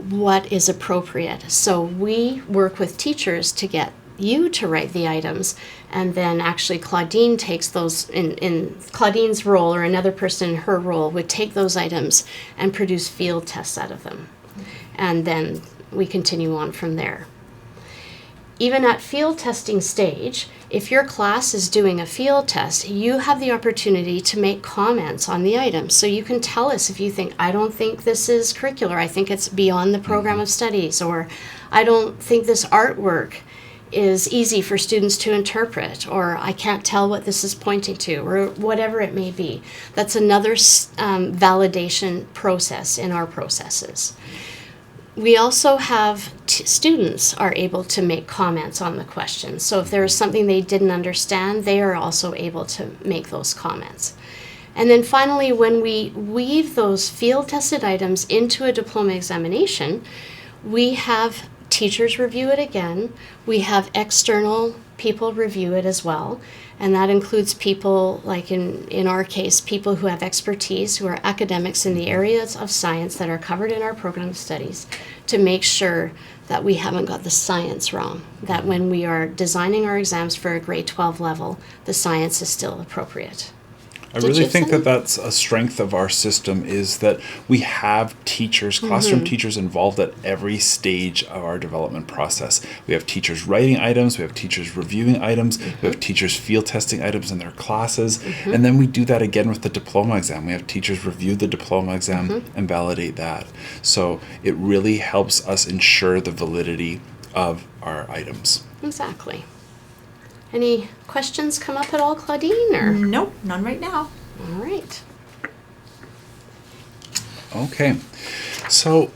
what is appropriate. So we work with teachers to get you to write the items, and then actually Claudine takes those in Claudine's role, or another person in her role would take those items and produce field tests out of them, and then we continue on from there. Even at field testing stage, if your class is doing a field test, you have the opportunity to make comments on the items. So you can tell us if you think, I don't think this is curricular, I think it's beyond the program of studies, or I don't think this artwork is easy for students to interpret, or I can't tell what this is pointing to, or whatever it may be. That's another validation process in our processes. We also have students are able to make comments on the questions. So if there is something they didn't understand, they are also able to make those comments. And then finally, when we weave those field tested items into a diploma examination, we have teachers review it again. We have external people review it as well. And that includes people, like in our case, people who have expertise, who are academics in the areas of science that are covered in our program of studies, to make sure that we haven't got the science wrong, that when we are designing our exams for a grade 12 level, the science is still appropriate. I Did really you think say? that that's a strength of our system, is that we have teachers, classroom teachers involved at every stage of our development process. We have teachers writing items, we have teachers reviewing items, we have teachers field testing items in their classes, and then we do that again with the diploma exam. We have teachers review the diploma exam and validate that. So it really helps us ensure the validity of our items. Exactly. Any questions come up at all, Claudine? Or? Nope, none right now. All right. Okay, so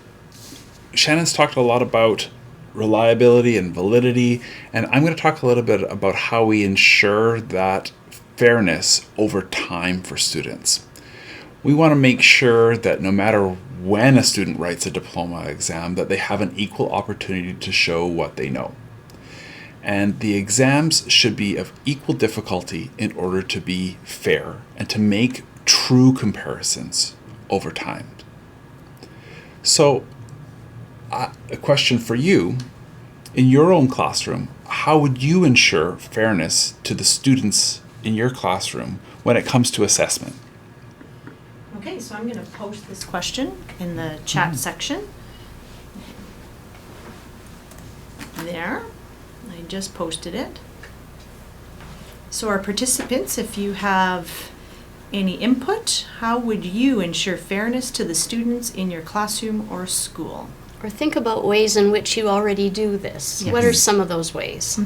Shannon's talked a lot about reliability and validity, and I'm going to talk a little bit about how we ensure that fairness over time for students. We want to make sure that no matter when a student writes a diploma exam, that they have an equal opportunity to show what they know. And the exams should be of equal difficulty in order to be fair and to make true comparisons over time. So, a question for you, in your own classroom, how would you ensure fairness to the students in your classroom when it comes to assessment? Okay, so I'm going to post this question in the chat section. There. I just posted it. So our participants, if you have any input, how would you ensure fairness to the students in your classroom or school? Or think about ways in which you already do this. Yes. What are some of those ways?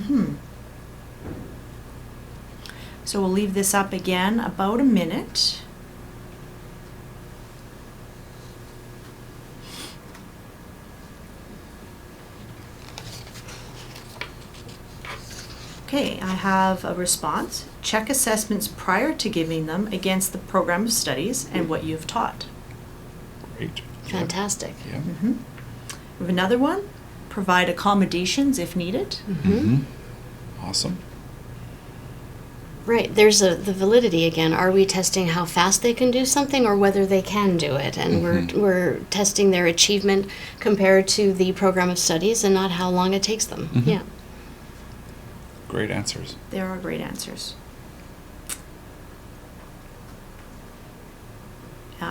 So we'll leave this up again about a minute. Okay, I have a response. Check assessments prior to giving them against the program of studies and what you've taught. Great. Fantastic. Yeah. We have another one. Provide accommodations if needed. Awesome. Right, there's the validity again. Are we testing how fast they can do something, or whether they can do it? And we're testing their achievement compared to the program of studies, and not how long it takes them. Yeah. Great answers. There are great answers. We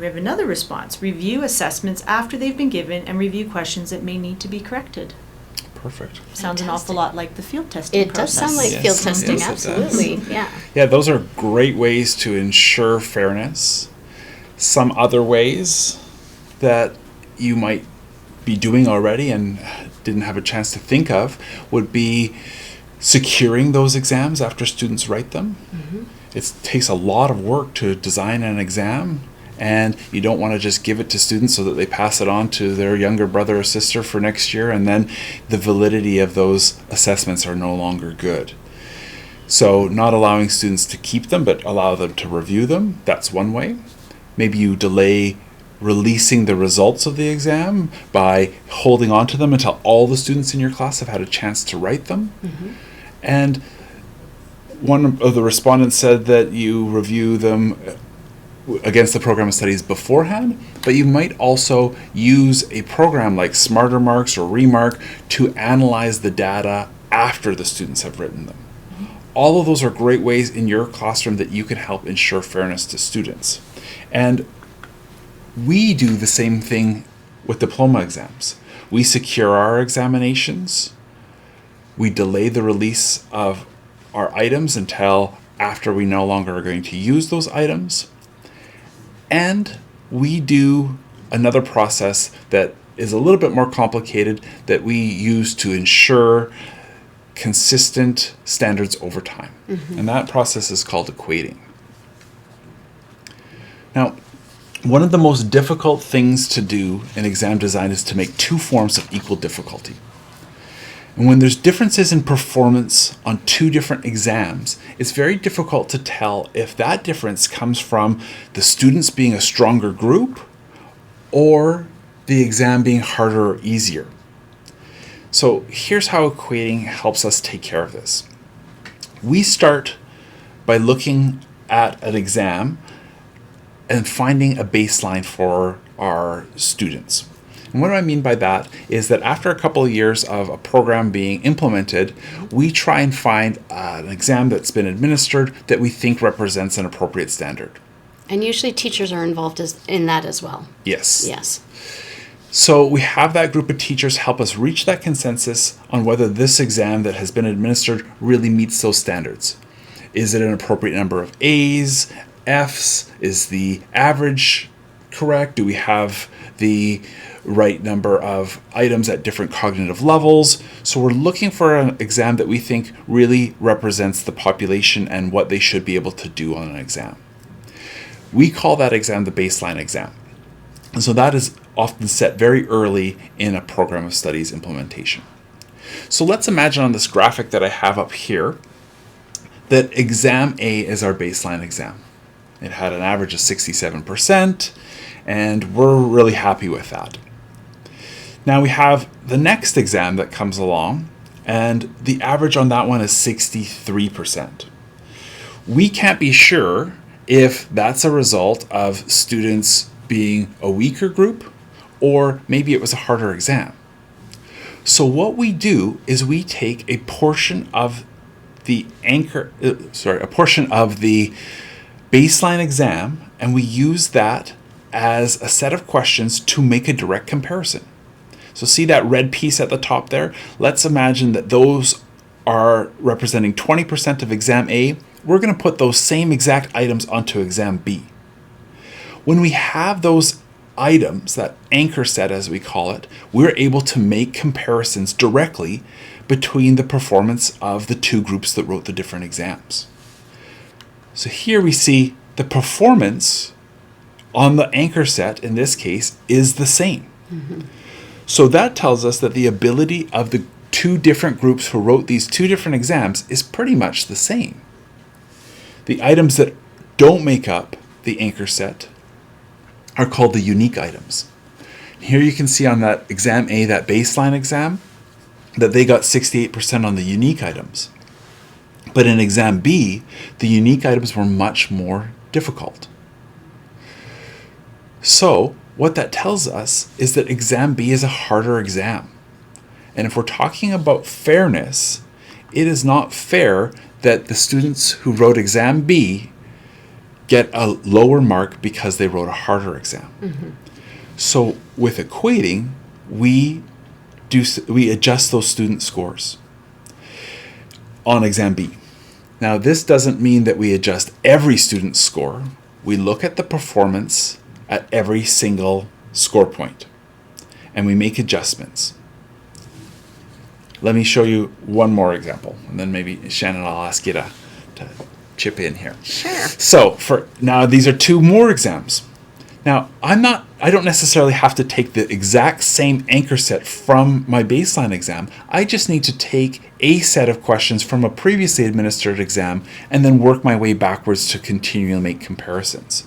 have another response. Review assessments after they've been given and review questions that may need to be corrected. Perfect. Sounds an awful Fantastic. lot like the field testing It process. does sound like Yes. field testing, Yes, it does. absolutely. Yeah. Yeah, those are great ways to ensure fairness. Some other ways that you might be doing already and didn't have a chance to think of would be securing those exams after students write them. It takes a lot of work to design an exam, and you don't want to just give it to students so that they pass it on to their younger brother or sister for next year, and then the validity of those assessments are no longer good. So not allowing students to keep them, but allow them to review them, that's one way. Maybe you delay releasing the results of the exam by holding on to them until all the students in your class have had a chance to write them. And one of the respondents said that you review them against the program of studies beforehand, but you might also use a program like Smarter Marks or Remark to analyze the data after the students have written them. All of those are great ways in your classroom that you can help ensure fairness to students. And we do the same thing with diploma exams. We secure our examinations. We delay the release of our items until after we no longer are going to use those items. And we do another process that is a little bit more complicated that we use to ensure consistent standards over time. And that process is called equating. Now, one of the most difficult things to do in exam design is to make two forms of equal difficulty. And when there's differences in performance on two different exams, it's very difficult to tell if that difference comes from the students being a stronger group or the exam being harder or easier. So here's how equating helps us take care of this. We start by looking at an exam and finding a baseline for our students. And what do I mean by that is that after a couple of years of a program being implemented, we try and find an exam that's been administered that we think represents an appropriate standard. And usually teachers are involved in that as well. Yes. Yes. So we have that group of teachers help us reach that consensus on whether this exam that has been administered really meets those standards. Is it an appropriate number of A's, F's? Is the average correct? Do we have the right number of items at different cognitive levels? So we're looking for an exam that we think really represents the population and what they should be able to do on an exam. We call that exam the baseline exam. And so that is often set very early in a program of studies implementation. So let's imagine on this graphic that I have up here that exam A is our baseline exam. It had an average of 67%, and we're really happy with that. Now we have the next exam that comes along, and the average on that one is 63%. We can't be sure if that's a result of students being a weaker group, or maybe it was a harder exam. So what we do is we take a portion of the baseline exam, and we use that as a set of questions to make a direct comparison. So see that red piece at the top there? Let's imagine that those are representing 20% of exam A. We're going to put those same exact items onto exam B. When we have those items, that anchor set as we call it, we're able to make comparisons directly between the performance of the two groups that wrote the different exams. So here we see the performance on the anchor set, in this case, is the same. So that tells us that the ability of the two different groups who wrote these two different exams is pretty much the same. The items that don't make up the anchor set are called the unique items. Here you can see on that exam A, that baseline exam, that they got 68% on the unique items. But in exam B, the unique items were much more difficult. So what that tells us is that exam B is a harder exam. And if we're talking about fairness, it is not fair that the students who wrote exam B get a lower mark because they wrote a harder exam. So with equating, we adjust those student scores on exam B. Now this doesn't mean that we adjust every student's score. We look at the performance at every single score point, and we make adjustments. Let me show you one more example, and then maybe Shannon, I'll ask you to chip in here. Sure. So for now, these are two more exams. Now, I don't necessarily have to take the exact same anchor set from my baseline exam. I just need to take a set of questions from a previously administered exam and then work my way backwards to continually make comparisons.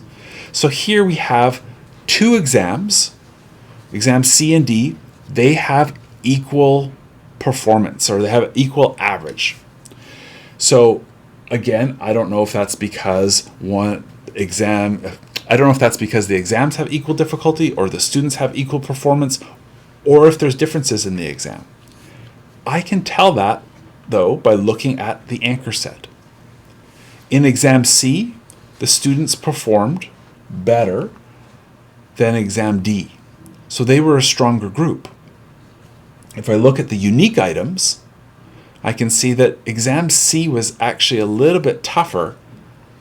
So here we have two exams, exam C and D. They have equal performance, or they have equal average. So again, I don't know if that's because I don't know if that's because the exams have equal difficulty or the students have equal performance, or if there's differences in the exam. I can tell that, though, by looking at the anchor set. In exam C, the students performed better than exam D. So they were a stronger group. If I look at the unique items, I can see that exam C was actually a little bit tougher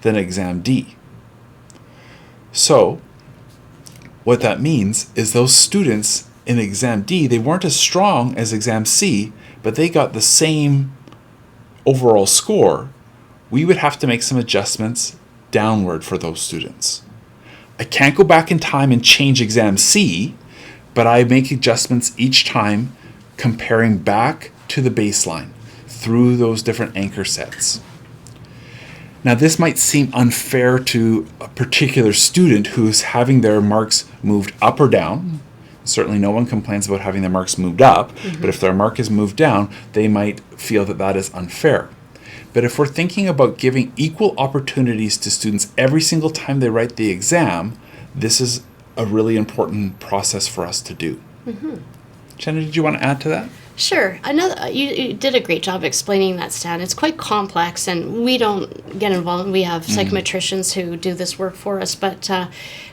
than exam D. So what that means is those students in exam D, they weren't as strong as exam C, but they got the same overall score. We would have to make some adjustments downward for those students. I can't go back in time and change exam C, but I make adjustments each time comparing back to the baseline through those different anchor sets. Now, this might seem unfair to a particular student who's having their marks moved up or down. Certainly no one complains about having their marks moved up, but if their mark is moved down, they might feel that that is unfair. But if we're thinking about giving equal opportunities to students every single time they write the exam, this is a really important process for us to do. Shannon, did you want to add to that? Sure. You did a great job explaining that, Stan. It's quite complex, and we don't get involved. We have psychometricians who do this work for us. But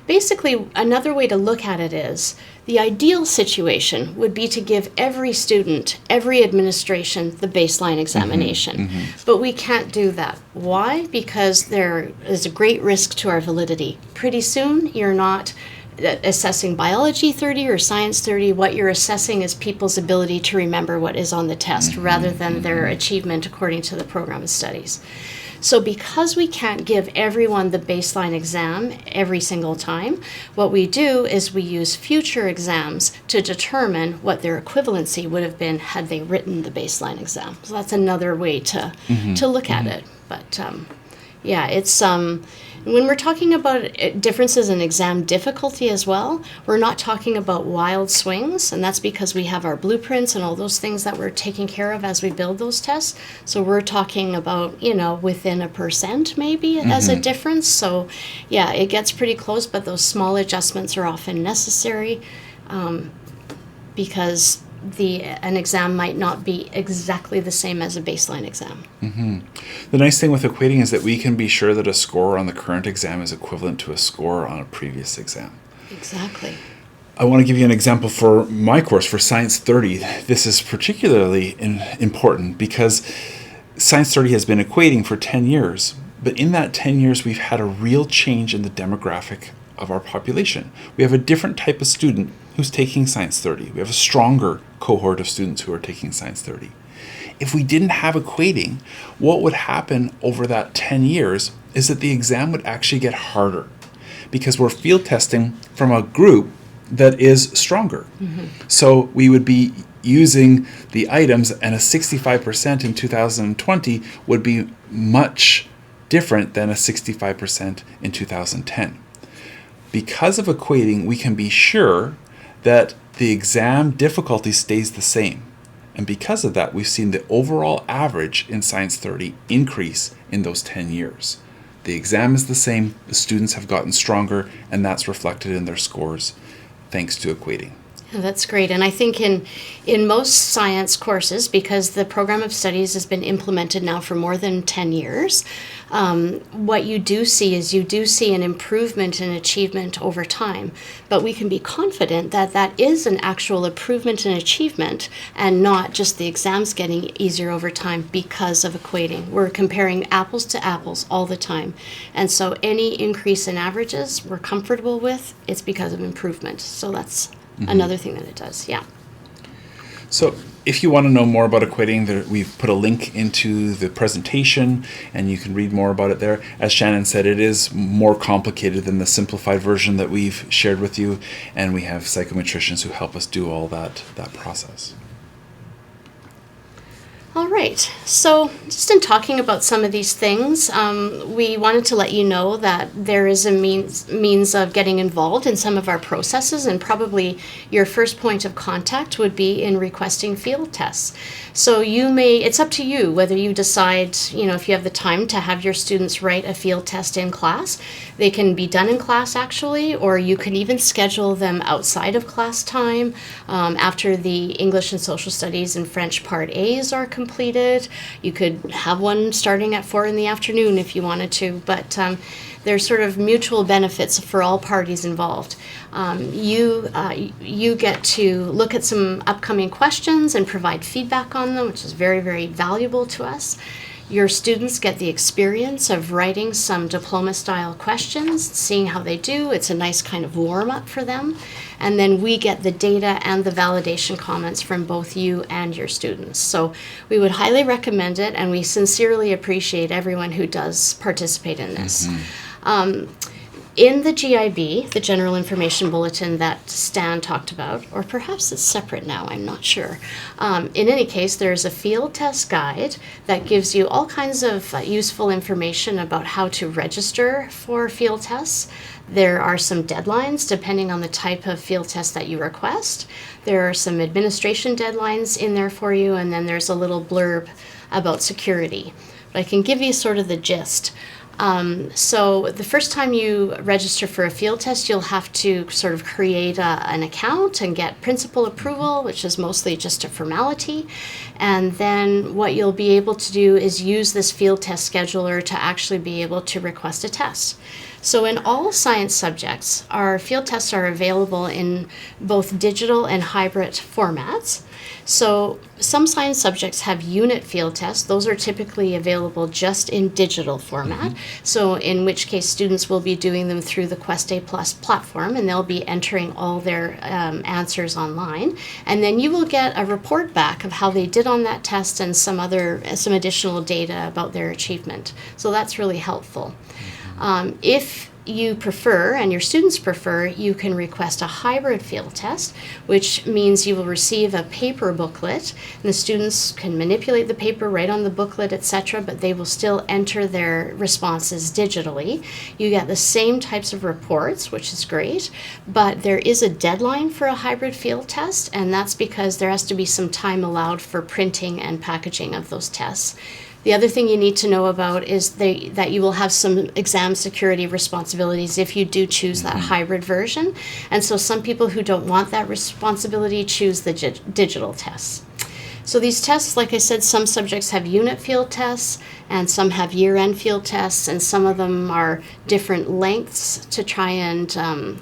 basically, another way to look at it is the ideal situation would be to give every student, every administration, the baseline examination. But we can't do that. Why? Because there is a great risk to our validity. Pretty soon, you're not assessing biology 30 or science 30. What you're assessing is people's ability to remember what is on the test rather than their achievement according to the program of studies. So because we can't give everyone the baseline exam every single time, what we do is we use future exams to determine what their equivalency would have been had they written the baseline exam. So that's another way to look at it. But yeah, it's when we're talking about differences in exam difficulty as well, we're not talking about wild swings, and that's because we have our blueprints and all those things that we're taking care of as we build those tests. So we're talking about, within 1% maybe as a difference. So yeah, it gets pretty close, but those small adjustments are often necessary because an exam might not be exactly the same as a baseline exam. The nice thing with equating is that we can be sure that a score on the current exam is equivalent to a score on a previous exam. Exactly. I want to give you an example for my course, for Science 30. This is particularly important because Science 30 has been equating for 10 years, but in that 10 years we've had a real change in the demographic of our population. We have a different type of student who's taking Science 30. We have a stronger cohort of students who are taking Science 30. If we didn't have equating, what would happen over that 10 years is that the exam would actually get harder because we're field testing from a group that is stronger. So we would be using the items, and a 65% in 2020 would be much different than a 65% in 2010. Because of equating, we can be sure that the exam difficulty stays the same. And because of that, we've seen the overall average in Science 30 increase in those 10 years. The exam is the same, the students have gotten stronger, and that's reflected in their scores thanks to equating. That's great. And I think in most science courses, because the program of studies has been implemented now for more than 10 years, what you do see is you do see an improvement in achievement over time. But we can be confident that that is an actual improvement in achievement and not just the exams getting easier over time because of equating. We're comparing apples to apples all the time. And so any increase in averages we're comfortable with, it's because of improvement. So that's another thing that it does, yeah. So if you want to know more about equating, we've put a link into the presentation and you can read more about it there. As Shannon said, it is more complicated than the simplified version that we've shared with you, and we have psychometricians who help us do all that process. All right, so just in talking about some of these things, we wanted to let you know that there is a means of getting involved in some of our processes, and probably your first point of contact would be in requesting field tests. So it's up to you whether you decide, if you have the time to have your students write a field test in class. They can be done in class actually, or you can even schedule them outside of class time after the English and Social Studies and French Part A's are completed. You could have one starting at 4 p.m. if you wanted to, but there's sort of mutual benefits for all parties involved. You get to look at some upcoming questions and provide feedback on them, which is very, very valuable to us. Your students get the experience of writing some diploma-style questions, seeing how they do. It's a nice kind of warm-up for them. And then we get the data and the validation comments from both you and your students. So we would highly recommend it, and we sincerely appreciate everyone who does participate in this. In the GIB, the General Information Bulletin that Stan talked about, or perhaps it's separate now, I'm not sure. In any case, there's a field test guide that gives you all kinds of useful information about how to register for field tests. There are some deadlines depending on the type of field test that you request. There are some administration deadlines in there for you, and then there's a little blurb about security. But I can give you sort of the gist. So the first time you register for a field test, you'll have to sort of create an account and get principal approval, which is mostly just a formality. And then what you'll be able to do is use this field test scheduler to actually be able to request a test. So in all science subjects, our field tests are available in both digital and hybrid formats. So some science subjects have unit field tests. Those are typically available just in digital format. So in which case students will be doing them through the Quest A Plus platform, and they'll be entering all their answers online. And then you will get a report back of how they did on that test and some additional data about their achievement. So that's really helpful. If you prefer, and your students prefer, you can request a hybrid field test, which means you will receive a paper booklet, and the students can manipulate the paper, write on the booklet, etc., but they will still enter their responses digitally. You get the same types of reports, which is great, but there is a deadline for a hybrid field test, and that's because there has to be some time allowed for printing and packaging of those tests. The other thing you need to know about is that you will have some exam security responsibilities if you do choose that hybrid version. And so some people who don't want that responsibility choose the digital tests. So these tests, like I said, some subjects have unit field tests and some have year-end field tests, and some of them are different lengths to try and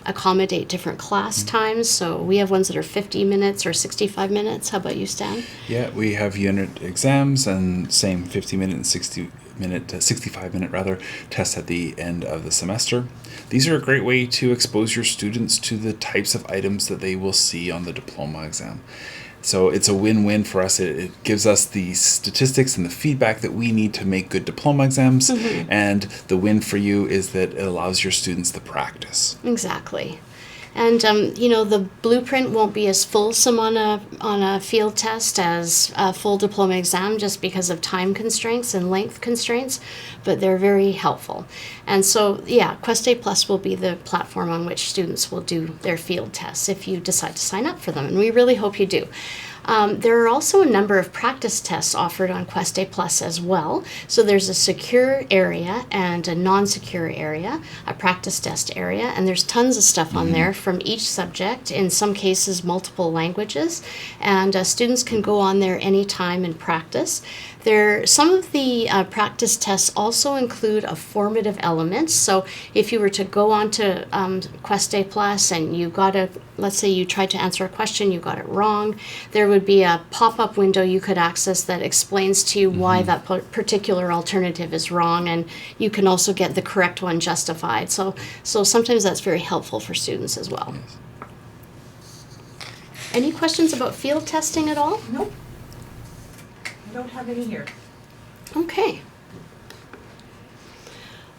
accommodate different class times. So we have ones that are 50 minutes or 65 minutes. How about you, Stan? Yeah, we have unit exams and same 50-minute and 65-minute rather tests at the end of the semester. These are a great way to expose your students to the types of items that they will see on the diploma exam. So it's a win-win for us. It gives us the statistics and the feedback that we need to make good diploma exams. And the win for you is that it allows your students the practice. Exactly. And, the blueprint won't be as fulsome on a field test as a full diploma exam just because of time constraints and length constraints, but they're very helpful. And so, Quest A Plus will be the platform on which students will do their field tests if you decide to sign up for them, and we really hope you do. There are also a number of practice tests offered on Quest A Plus as well. So there's a secure area and a non-secure area, a practice test area, and there's tons of stuff on there from each subject, in some cases multiple languages, and students can go on there anytime and practice. Some of the practice tests also include a formative element. So if you were to go on to Quest A Plus and let's say you tried to answer a question, you got it wrong, there would be a pop-up window you could access that explains to you why that particular alternative is wrong, and you can also get the correct one justified. So sometimes that's very helpful for students as well. Yes. Any questions about field testing at all? Nope. I don't have any here. Okay.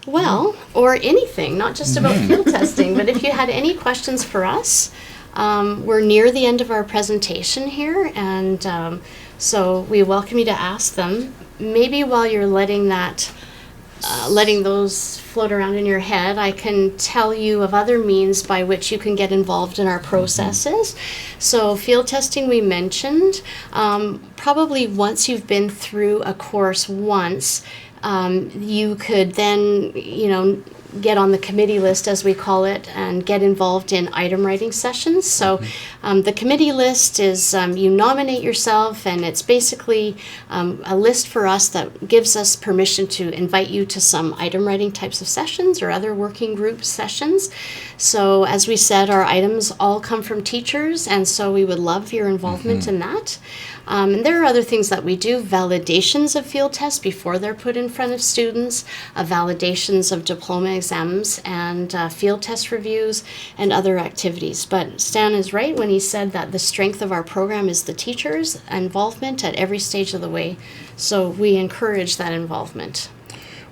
Well, or anything, not just about field testing, but if you had any questions for us, we're near the end of our presentation here, and so we welcome you to ask them. Maybe while you're letting those float around in your head, I can tell you of other means by which you can get involved in our processes. So field testing we mentioned, probably once you've been through a course once, you could then, get on the committee list, as we call it, and get involved in item writing sessions. So the committee list is you nominate yourself, and it's basically a list for us that gives us permission to invite you to some item writing types of sessions or other working group sessions. So as we said, our items all come from teachers, and so we would love your involvement in that. And there are other things that we do, validations of field tests before they're put in front of students, validations of diploma exams, and field test reviews, and other activities. But Stan is right when he said that the strength of our program is the teachers' involvement at every stage of the way. So we encourage that involvement.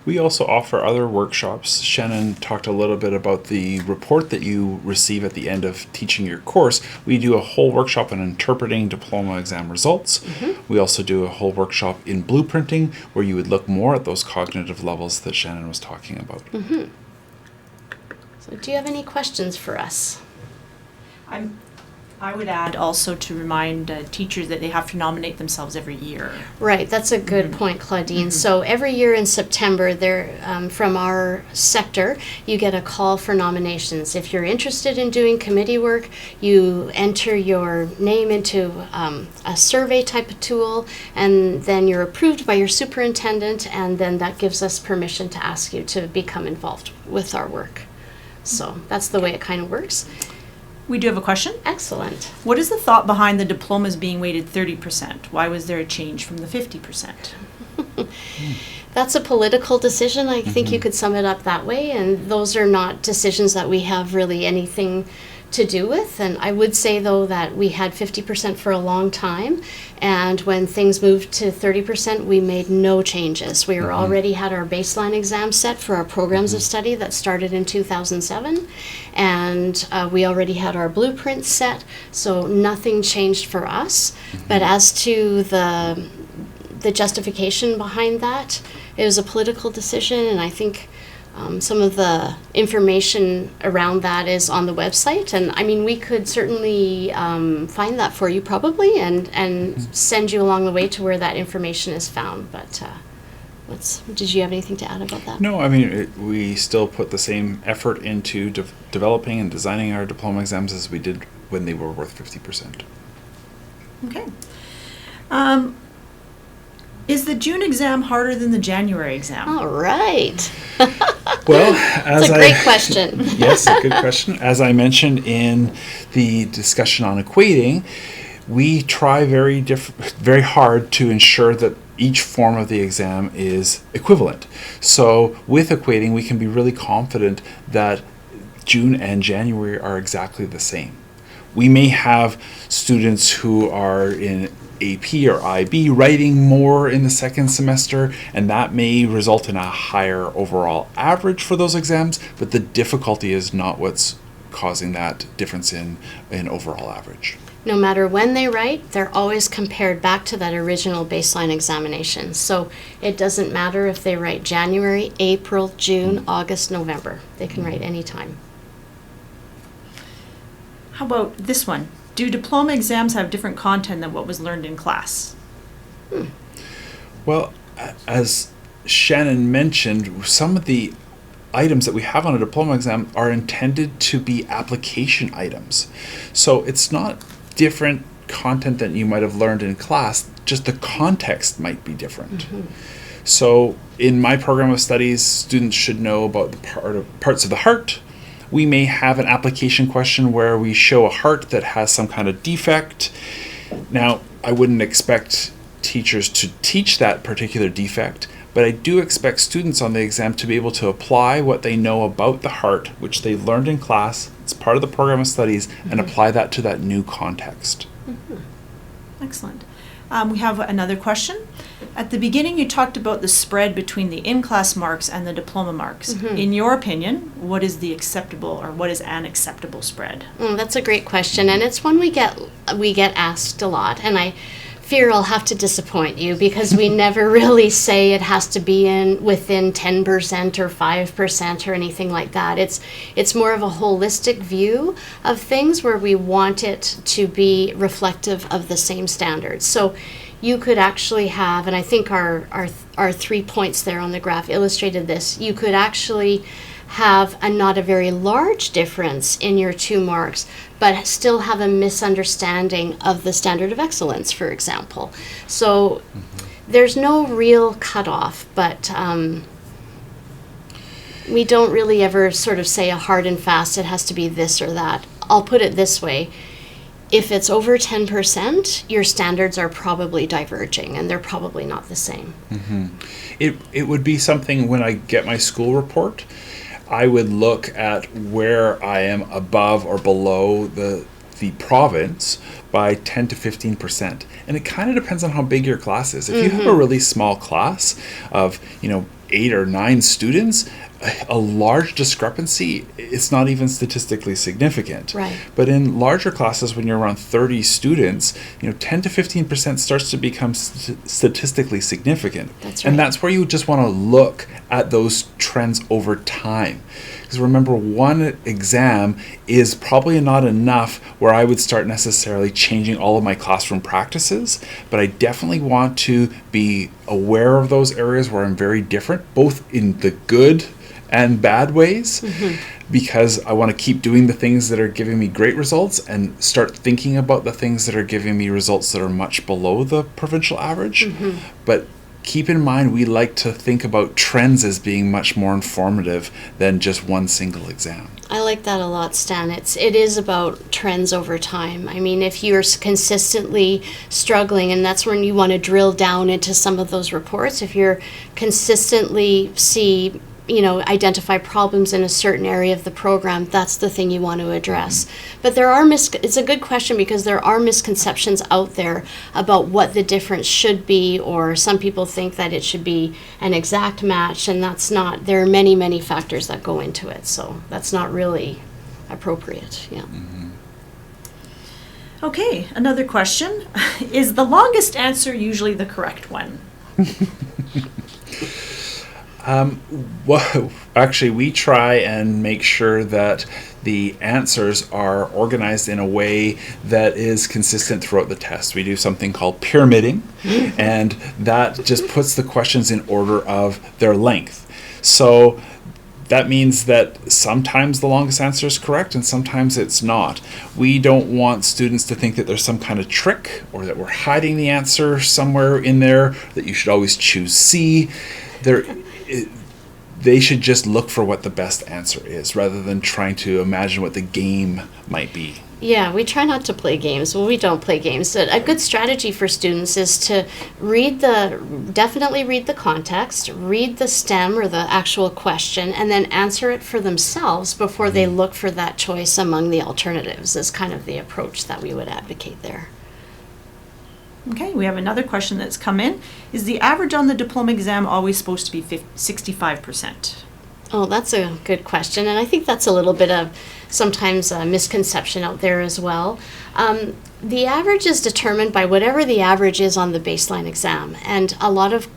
We also offer other workshops. Shannon talked a little bit about the report that you receive at the end of teaching your course. We do a whole workshop on interpreting diploma exam results. We also do a whole workshop in blueprinting, where you would look more at those cognitive levels that Shannon was talking about. So do you have any questions for us? I would add also to remind teachers that they have to nominate themselves every year. Right, that's a good point, Claudine. So every year in September, from our sector, you get a call for nominations. If you're interested in doing committee work, you enter your name into a survey type of tool, and then you're approved by your superintendent, and then that gives us permission to ask you to become involved with our work. So that's the way it kind of works. We do have a question. Excellent. What is the thought behind the diplomas being weighted 30%? Why was there a change from the 50%? That's a political decision. I think you could sum it up that way, and those are not decisions that we have really anything to do with. And I would say, though, that we had 50% for a long time, and when things moved to 30%, we made no changes. We were already had our baseline exam set for our programs of study that started in 2007, and we already had our blueprint set, so nothing changed for us. But as to the justification behind that, it was a political decision, and I think some of the information around that is on the website, and I mean, we could certainly find that for you probably, and send you along the way to where that information is found. But did you have anything to add about that? No, I mean, we still put the same effort into developing and designing our diploma exams as we did when they were worth 50%. Okay. Is the June exam harder than the January exam? All right. Well, that's a great question. Yes, a good question. As I mentioned in the discussion on equating, we try very hard to ensure that each form of the exam is equivalent. So with equating, we can be really confident that June and January are exactly the same. We may have students who are in AP or IB writing more in the second semester, and that may result in a higher overall average for those exams, but the difficulty is not what's causing that difference in overall average. No matter when they write, they're always compared back to that original baseline examination. So it doesn't matter if they write January, April, June, August, November. They can write any time. How about this one? Do diploma exams have different content than what was learned in class? Well, as Shannon mentioned, some of the items that we have on a diploma exam are intended to be application items. So it's not different content that you might have learned in class, just the context might be different. So in my program of studies, students should know about the parts of the heart. We may have an application question where we show a heart that has some kind of defect. Now, I wouldn't expect teachers to teach that particular defect, but I do expect students on the exam to be able to apply what they know about the heart, which they learned in class, it's part of the program of studies, and apply that to that new context. Excellent. We have another question. At the beginning, you talked about the spread between the in-class marks and the diploma marks. In your opinion, what is the acceptable or what is an acceptable spread? That's a great question, and it's one we get asked a lot, and I fear I'll have to disappoint you because we never really say it has to be within 10% or 5% or anything like that. It's more of a holistic view of things where we want it to be reflective of the same standards. So you could actually have, and I think our 3 points there on the graph illustrated this, you could actually have not a very large difference in your 2 marks, but still have a misunderstanding of the standard of excellence, for example. So there's no real cutoff, but we don't really ever sort of say a hard and fast, it has to be this or that. I'll put it this way. If it's over 10%, your standards are probably diverging and they're probably not the same. It would be something when I get my school report, I would look at where I am above or below the province by 10 to 15%. And it kind of depends on how big your class is. If you have a really small class of, 8 or 9 students, a large discrepancy, it's not even statistically significant. Right. But in larger classes, when you're around 30 students, 10 to 15% starts to become statistically significant. That's right. And that's where you just want to look at those trends over time. Because remember, one exam is probably not enough where I would start necessarily changing all of my classroom practices, but I definitely want to be aware of those areas where I'm very different, both in the good and bad ways, because I want to keep doing the things that are giving me great results and start thinking about the things that are giving me results that are much below the provincial average. But keep in mind, we like to think about trends as being much more informative than just one single exam. I like that a lot, Stan. It is about trends over time. I mean, if you're consistently struggling, and that's when you want to drill down into some of those reports, if you're consistently identify problems in a certain area of the program, that's the thing you want to address. But it's a good question because there are misconceptions out there about what the difference should be, or some people think that it should be an exact match, and that's not. There are many, many factors that go into it, so that's not really appropriate. Yeah. Okay, another question. Is the longest answer usually the correct one? Well, actually, we try and make sure that the answers are organized in a way that is consistent throughout the test. We do something called pyramiding, and that just puts the questions in order of their length. So that means that sometimes the longest answer is correct and sometimes it's not. We don't want students to think that there's some kind of trick or that we're hiding the answer somewhere in there, that you should always choose C. They should just look for what the best answer is rather than trying to imagine what the game might be. Yeah, we try not to play games. Well, we don't play games. A good strategy for students is to definitely read the context, read the STEM or the actual question, and then answer it for themselves before they look for that choice among the alternatives is kind of the approach that we would advocate there. Okay, we have another question that's come in. Is the average on the diploma exam always supposed to be 65%? Oh, that's a good question, and I think that's a little bit of sometimes a misconception out there as well. The average is determined by whatever the average is on the baseline exam, and a lot of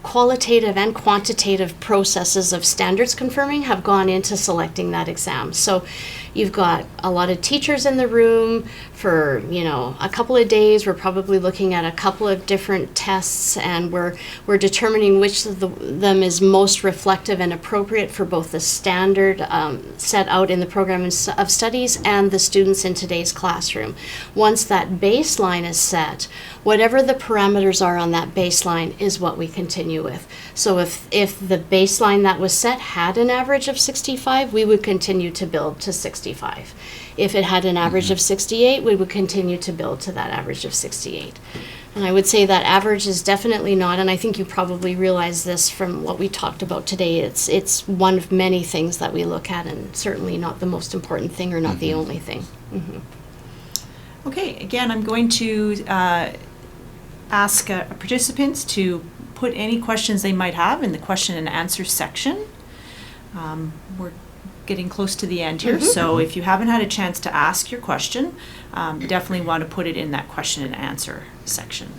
qualitative and quantitative processes of standards confirming have gone into selecting that exam. So you've got a lot of teachers in the room for, a couple of days. We're probably looking at a couple of different tests, and we're determining which of them is most reflective and appropriate for both the standard set out in the program of studies and the students in today's classroom. Once that baseline is set, whatever the parameters are on that baseline is what we continue with. So if the baseline that was set had an average of 65, we would continue to build to 65. If it had an average of 68, we would continue to build to that average of 68. And I would say that average is definitely not, and I think you probably realize this from what we talked about today, it's one of many things that we look at, and certainly not the most important thing or not the only thing. Mm-hmm. Okay, again, I'm going to ask participants to put any questions they might have in the question and answer section. We're getting close to the end here, so if you haven't had a chance to ask your question, definitely want to put it in that question and answer section.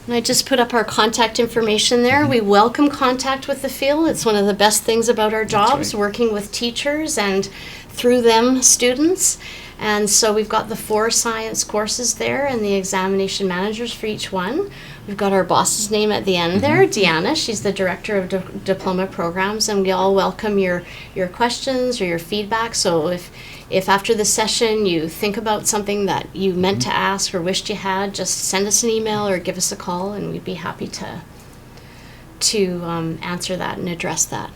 And I just put up our contact information there. We welcome contact with the field. It's one of the best things about our jobs, working with teachers and through them students. And so we've got the 4 science courses there and the examination managers for each one. We've got our boss's name at the end there, Deanna. She's the director of diploma programs, and we all welcome your questions or your feedback. So if after the session you think about something that you meant to ask or wished you had, just send us an email or give us a call, and we'd be happy to answer that and address that.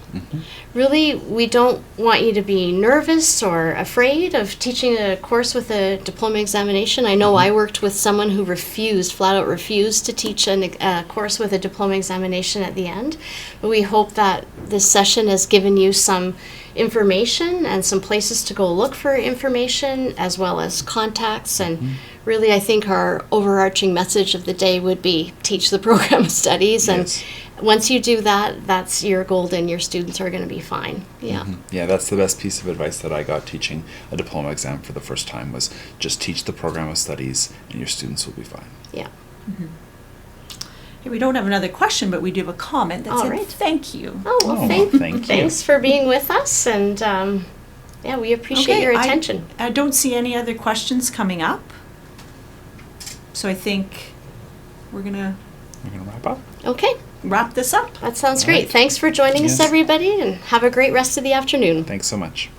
Really, we don't want you to be nervous or afraid of teaching a course with a diploma examination. I know I worked with someone who flat out refused to teach a course with a diploma examination at the end. But we hope that this session has given you some information and some places to go look for information, as well as contacts. And really, I think our overarching message of the day would be teach the program of studies. And once you do that, that's your golden. Your students are going to be fine. Yeah. Yeah, that's the best piece of advice that I got teaching a diploma exam for the first time, was just teach the program of studies and your students will be fine. Yeah. Hey, we don't have another question, but we do have a comment that said, right. Thank you. Oh, well, thank you. Thanks for being with us, and we appreciate your attention. I don't see any other questions coming up. So I think we're going to wrap up. Okay. Wrap this up. That sounds great. Thanks for joining us, everybody, and have a great rest of the afternoon. Thanks so much.